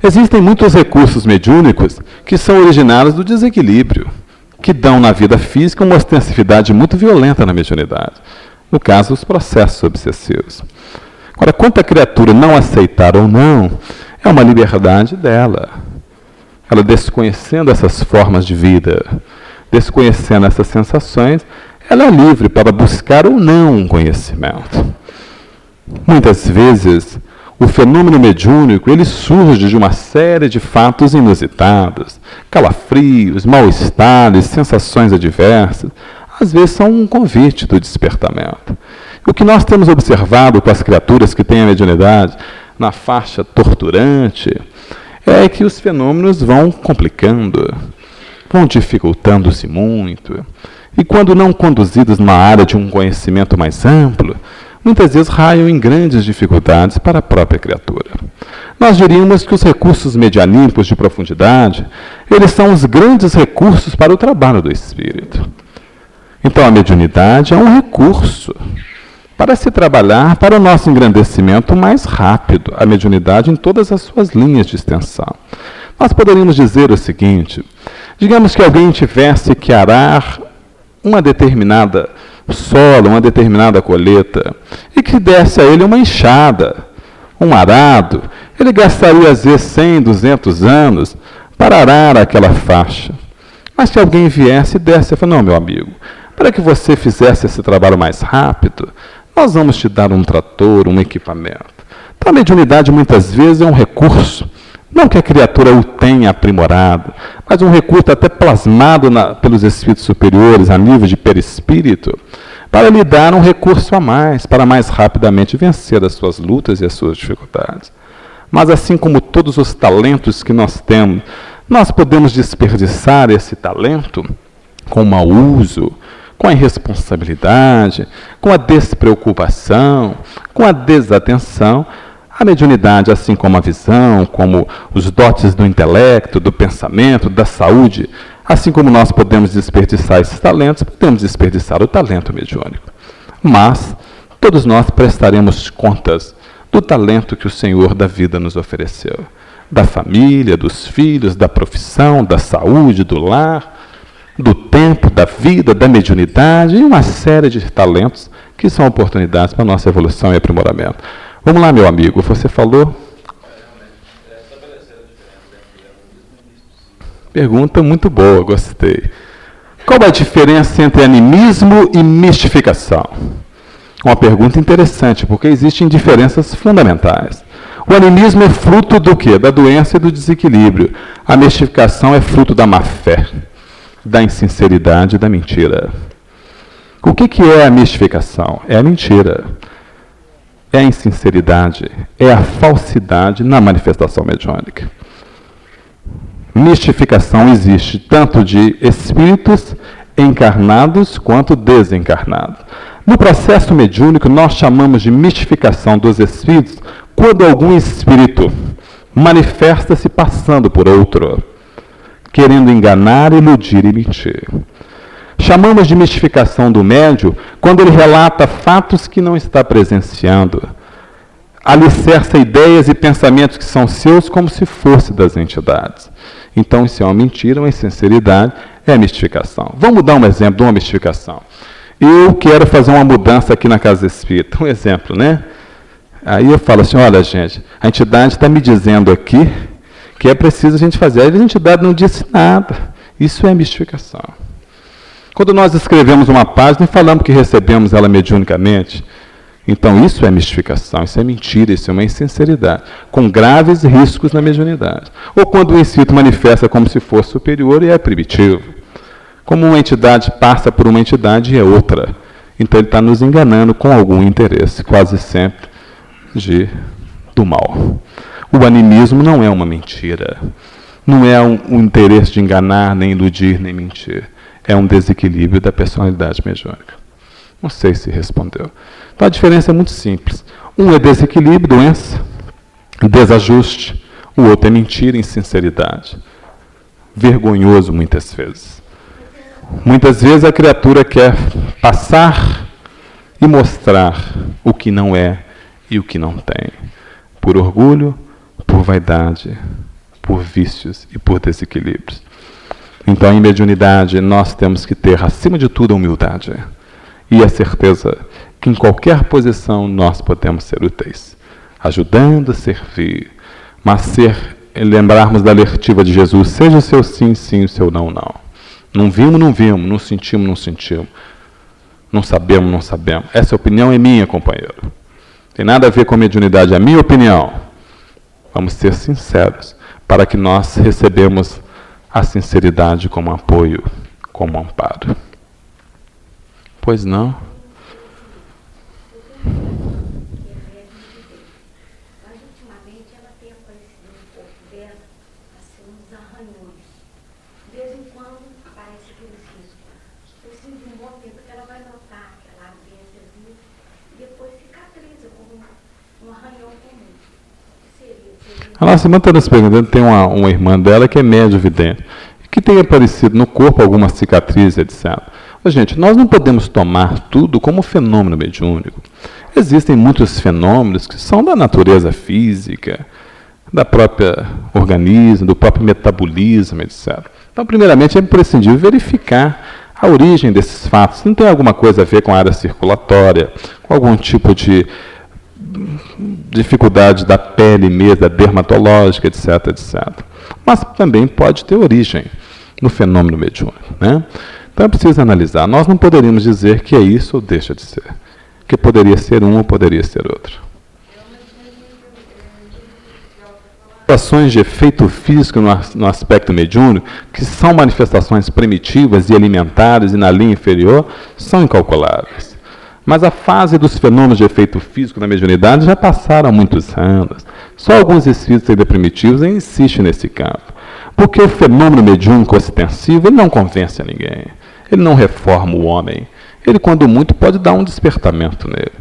Existem muitos recursos mediúnicos que são originários do desequilíbrio, que dão na vida física uma ostensividade muito violenta na mediunidade. No caso, os processos obsessivos. Agora, quanto a criatura não aceitar ou não, é uma liberdade dela. Ela desconhecendo essas formas de vida, desconhecendo essas sensações, ela é livre para buscar ou não um conhecimento. Muitas vezes, o fenômeno mediúnico, ele surge de uma série de fatos inusitados, calafrios, mal-estares, sensações adversas. Às vezes são um convite do despertamento. O que nós temos observado com as criaturas que têm a mediunidade na faixa torturante é que os fenômenos vão complicando, vão dificultando-se muito. E quando não conduzidos na área de um conhecimento mais amplo, muitas vezes raiam em grandes dificuldades para a própria criatura. Nós diríamos que os recursos medianímicos de profundidade, eles são os grandes recursos para o trabalho do espírito. Então, a mediunidade é um recurso para se trabalhar para o nosso engrandecimento mais rápido, a mediunidade em todas as suas linhas de extensão. Nós poderíamos dizer o seguinte: digamos que alguém tivesse que arar uma determinada solo, uma determinada colheita, e que desse a ele uma enxada, um arado, ele gastaria às vezes 100, 200 anos para arar aquela faixa. Mas se alguém viesse e desse, eu falei: não, meu amigo, para que você fizesse esse trabalho mais rápido, nós vamos te dar um trator, um equipamento. Então, a mediunidade muitas vezes é um recurso, não que a criatura o tenha aprimorado, mas um recurso até plasmado pelos espíritos superiores a nível de perispírito, para lhe dar um recurso a mais, para mais rapidamente vencer as suas lutas e as suas dificuldades. Mas assim como todos os talentos que nós temos, nós podemos desperdiçar esse talento com o mau uso, com a irresponsabilidade, com a despreocupação, com a desatenção. A mediunidade, assim como a visão, como os dotes do intelecto, do pensamento, da saúde, assim como nós podemos desperdiçar esses talentos, podemos desperdiçar o talento mediúnico. Mas todos nós prestaremos contas do talento que o Senhor da vida nos ofereceu. Da família, dos filhos, da profissão, da saúde, do lar, do tempo, da vida, da mediunidade e uma série de talentos que são oportunidades para a nossa evolução e aprimoramento. Vamos lá, meu amigo, você falou? Pergunta muito boa, gostei. Qual a diferença entre animismo e mistificação? Uma pergunta interessante, porque existem diferenças fundamentais. O animismo é fruto do quê? Da doença e do desequilíbrio. A mistificação é fruto da má-fé, da insinceridade e da mentira. O que é a mistificação? É a mentira. É a insinceridade, é a falsidade na manifestação mediúnica. Mistificação existe tanto de espíritos encarnados quanto desencarnados. No processo mediúnico, nós chamamos de mistificação dos espíritos quando algum espírito manifesta-se passando por outro, querendo enganar, iludir e mentir. Chamamos de mistificação do médium quando ele relata fatos que não está presenciando, alicerça ideias e pensamentos que são seus como se fosse das entidades. Então, isso é uma mentira, uma insinceridade, é a mistificação. Vamos dar um exemplo de uma mistificação. Eu quero fazer uma mudança aqui na casa espírita, um exemplo, né? Aí eu falo assim: olha, gente, a entidade está me dizendo aqui que é preciso a gente fazer. Aí a entidade não disse nada. Isso é mistificação. Quando nós escrevemos uma página e falamos que recebemos ela mediunicamente, então isso é mistificação, isso é mentira, isso é uma insinceridade, com graves riscos na mediunidade. Ou quando o espírito manifesta como se fosse superior e é primitivo. Como uma entidade passa por uma entidade e é outra. Então ele está nos enganando com algum interesse, quase sempre do mal. O animismo não é uma mentira. Não é um interesse de enganar, nem iludir, nem mentir. É um desequilíbrio da personalidade mediúnica. Não sei se respondeu. Então a diferença é muito simples. Um é desequilíbrio, doença, desajuste. O outro é mentira, insinceridade. Vergonhoso muitas vezes. Muitas vezes a criatura quer passar e mostrar o que não é e o que não tem. Por orgulho, por vaidade, por vícios e por desequilíbrios. Então, em mediunidade, nós temos que ter, acima de tudo, a humildade e a certeza que em qualquer posição nós podemos ser úteis, ajudando a servir, mas lembrarmos da alertiva de Jesus, seja o seu sim, sim, o seu não, não. Não vimos, não vimos, não sentimos, não sentimos, não sabemos, não sabemos. Essa opinião é minha, companheiro. Tem nada a ver com a mediunidade, é a minha opinião. Vamos ser sinceros, para que nós recebemos a sinceridade como apoio, como amparo. Pois não? Mas ultimamente ela tem aparecido no corpo dela, assim, uns arranhões. De vez em quando aparece aqueles riscos. Precisa de um bom tempo que ela vai notar aquela ardênciazinha e depois cicatriza como um arranhão comum. A nossa irmã está nos perguntando, tem uma irmã dela que é médio vidente, que tem aparecido no corpo alguma cicatriz, etc. Mas, gente, nós não podemos tomar tudo como fenômeno mediúnico. Existem muitos fenômenos que são da natureza física, da própria organismo, do próprio metabolismo, etc. Então, primeiramente, é imprescindível verificar a origem desses fatos. Se não tem alguma coisa a ver com a área circulatória, com algum tipo de dificuldade da pele mesmo, da dermatológica, etc, etc. Mas também pode ter origem no fenômeno mediúnico, né? Então é preciso analisar. Nós não poderíamos dizer que é isso ou deixa de ser. Que poderia ser um ou poderia ser outro. Manifestações de efeito físico no aspecto mediúnico, que são manifestações primitivas e alimentares e na linha inferior, são incalculáveis. Mas a fase dos fenômenos de efeito físico na mediunidade já passaram há muitos anos. Só alguns espíritos ainda primitivos insistem nesse campo. Porque o fenômeno mediúnico ostensivo ele não convence a ninguém. Ele não reforma o homem. Ele, quando muito, pode dar um despertamento nele.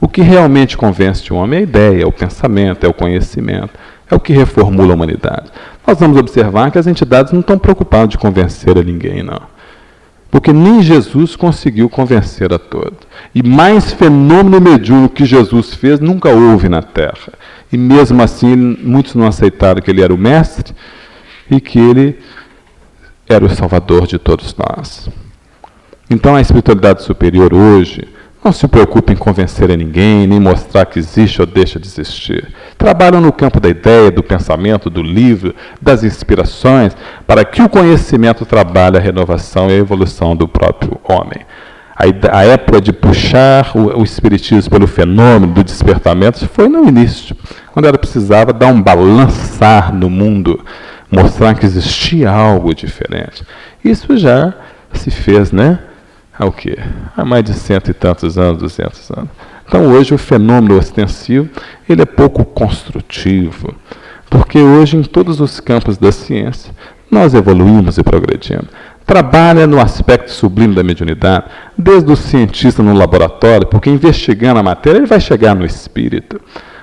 O que realmente convence o homem é a ideia, é o pensamento, é o conhecimento. É o que reformula a humanidade. Nós vamos observar que as entidades não estão preocupadas de convencer a ninguém, não. Porque nem Jesus conseguiu convencer a todos. E mais fenômeno mediúnico que Jesus fez nunca houve na Terra. E mesmo assim, muitos não aceitaram que ele era o mestre e que ele era o salvador de todos nós. Então a espiritualidade superior hoje não se preocupa em convencer a ninguém, nem mostrar que existe ou deixa de existir. Trabalham no campo da ideia, do pensamento, do livro, das inspirações, para que o conhecimento trabalhe a renovação e a evolução do próprio homem. A época de puxar o espiritismo pelo fenômeno do despertamento foi no início, quando ela precisava dar um balançar no mundo, mostrar que existia algo diferente. Isso já se fez, né? Há o quê? Há mais de 100 e tantos anos, 200 anos. Então hoje o fenômeno ostensivo ele é pouco construtivo, porque hoje em todos os campos da ciência nós evoluímos e progredimos. Trabalha no aspecto sublime da mediunidade, desde o cientista no laboratório, porque investigando a matéria ele vai chegar no espírito.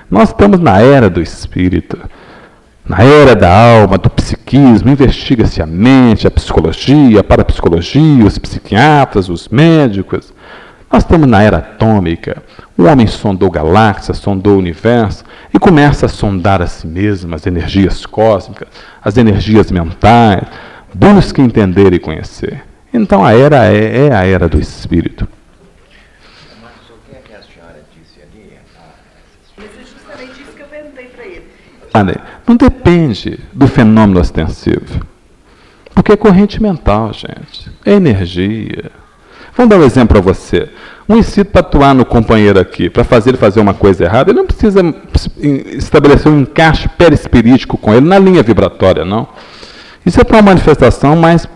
Nós estamos na era do espírito, na era da alma, do psiquismo, investiga-se a mente, a psicologia, a parapsicologia, os psiquiatras, os médicos. Nós estamos na era atômica. O homem sondou galáxias, sondou o universo e começa a sondar a si mesmo, as energias cósmicas, as energias mentais, busca entender e conhecer. Então a era é a era do espírito. Marcos, o que é que a senhora disse ali? Mas é justamente isso que eu perguntei para ele. Não depende do fenômeno ostensivo. Porque é corrente mental, gente. É energia. Vamos dar um exemplo para você. Um espírito para atuar no companheiro aqui, para fazer ele fazer uma coisa errada, ele não precisa estabelecer um encaixe perispirítico com ele na linha vibratória, não. Isso é para uma manifestação mais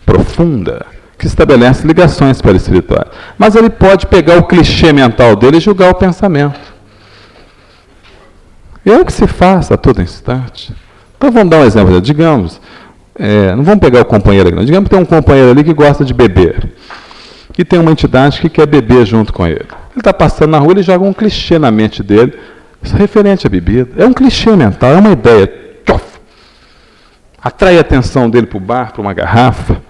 profunda, que estabelece ligações perispirituais. Mas ele pode pegar o clichê mental dele e julgar o pensamento. E é o que se faz a todo instante. Então vamos dar um exemplo. Digamos, não vamos pegar o companheiro aqui, não. Digamos que tem um companheiro ali que gosta de beber. E tem uma entidade que quer beber junto com ele. Ele está passando na rua, ele joga um clichê na mente dele, referente à bebida. É um clichê mental, é uma ideia. Tchof! Atrai a atenção dele para o bar, para uma garrafa.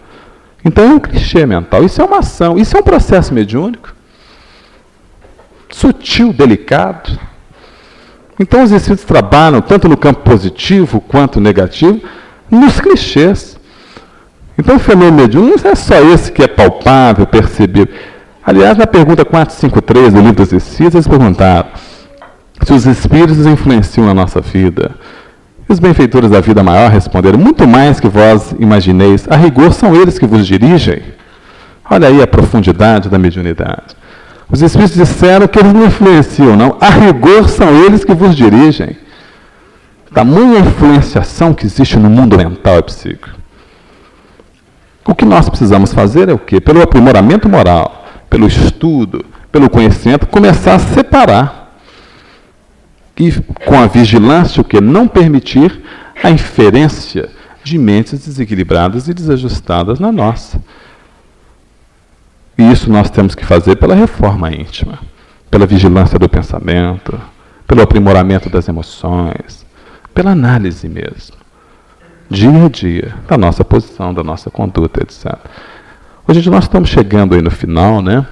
Então é um clichê mental. Isso é uma ação, isso é um processo mediúnico. Sutil, delicado. Então os espíritos trabalham tanto no campo positivo quanto negativo, nos clichês. Então o fenômeno mediúnico não é só esse que é palpável, percebível. Aliás, na pergunta 453 do Livro dos Espíritos, eles perguntaram se os espíritos influenciam na nossa vida. E os benfeitores da vida maior responderam: muito mais que vós imagineis, a rigor são eles que vos dirigem. Olha aí a profundidade da mediunidade. Os espíritos disseram que eles não influenciam, não. A rigor são eles que vos dirigem. Tamanha influenciação que existe no mundo mental e psíquico. O que nós precisamos fazer é o quê? Pelo aprimoramento moral, pelo estudo, pelo conhecimento, começar a separar. E com a vigilância, o quê? Não permitir a inferência de mentes desequilibradas e desajustadas na nossa. E isso nós temos que fazer pela reforma íntima, pela vigilância do pensamento, pelo aprimoramento das emoções, pela análise mesmo, dia a dia, da nossa posição, da nossa conduta, etc. Hoje nós estamos chegando aí no final, né?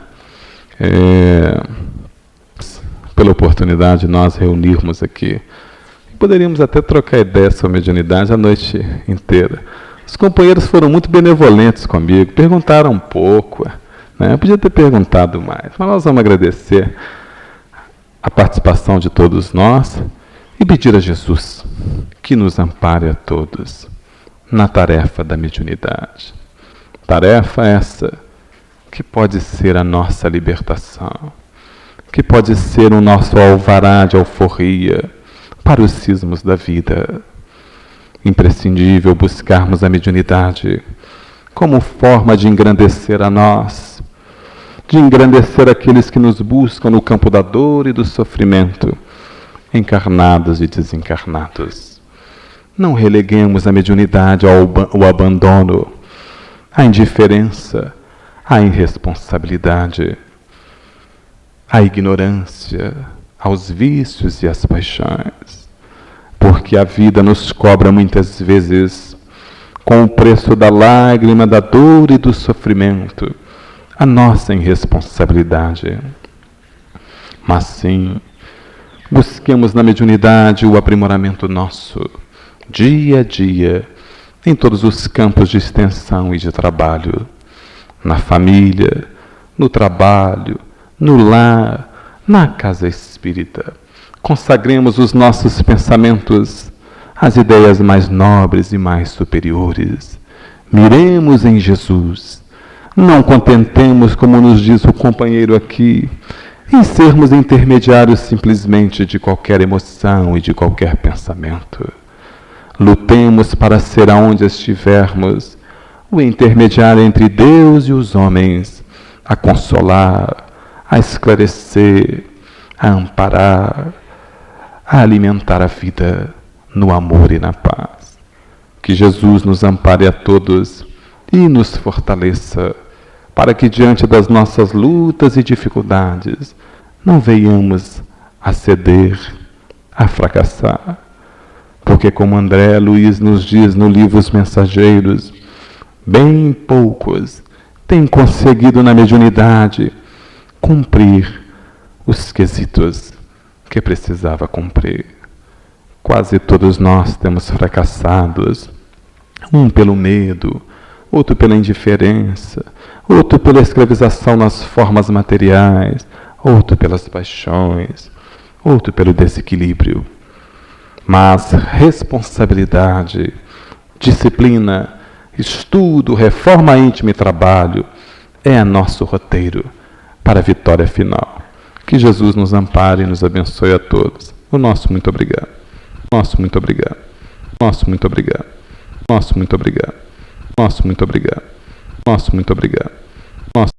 Pela oportunidade de nós reunirmos aqui. Poderíamos até trocar ideias sobre a mediunidade a noite inteira. Os companheiros foram muito benevolentes comigo, perguntaram um pouco, né? Eu podia ter perguntado mais, mas nós vamos agradecer a participação de todos nós e pedir a Jesus que nos ampare a todos na tarefa da mediunidade. Tarefa essa que pode ser a nossa libertação, que pode ser o nosso alvará de alforria para os cismos da vida. Imprescindível buscarmos a mediunidade como forma de engrandecer a nós, de engrandecer aqueles que nos buscam no campo da dor e do sofrimento, encarnados e desencarnados. Não releguemos a mediunidade ao abandono, à indiferença, à irresponsabilidade, à ignorância, aos vícios e às paixões, porque a vida nos cobra muitas vezes, com o preço da lágrima, da dor e do sofrimento, a nossa irresponsabilidade. Mas sim, busquemos na mediunidade o aprimoramento nosso, dia a dia, em todos os campos de extensão e de trabalho, na família, no trabalho, no lar, na casa espírita. Consagremos os nossos pensamentos às ideias mais nobres e mais superiores. Miremos em Jesus. Não contentemos, como nos diz o companheiro aqui, em sermos intermediários simplesmente de qualquer emoção e de qualquer pensamento. Lutemos para ser, aonde estivermos, o intermediário entre Deus e os homens, a consolar, a esclarecer, a amparar, a alimentar a vida no amor e na paz. Que Jesus nos ampare a todos e nos fortaleça, para que diante das nossas lutas e dificuldades não venhamos a ceder, a fracassar. Porque, como André Luiz nos diz no livro Os Mensageiros, bem poucos têm conseguido na mediunidade cumprir os quesitos que precisava cumprir. Quase todos nós temos fracassados, um pelo medo, outro pela indiferença, outro pela escravização nas formas materiais, outro pelas paixões, outro pelo desequilíbrio. Mas responsabilidade, disciplina, estudo, reforma íntima e trabalho é nosso roteiro para a vitória final. Que Jesus nos ampare e nos abençoe a todos. O nosso muito obrigado. Nosso muito obrigado. Nosso muito obrigado. Nosso muito obrigado. Nosso muito obrigado. Nosso muito obrigado.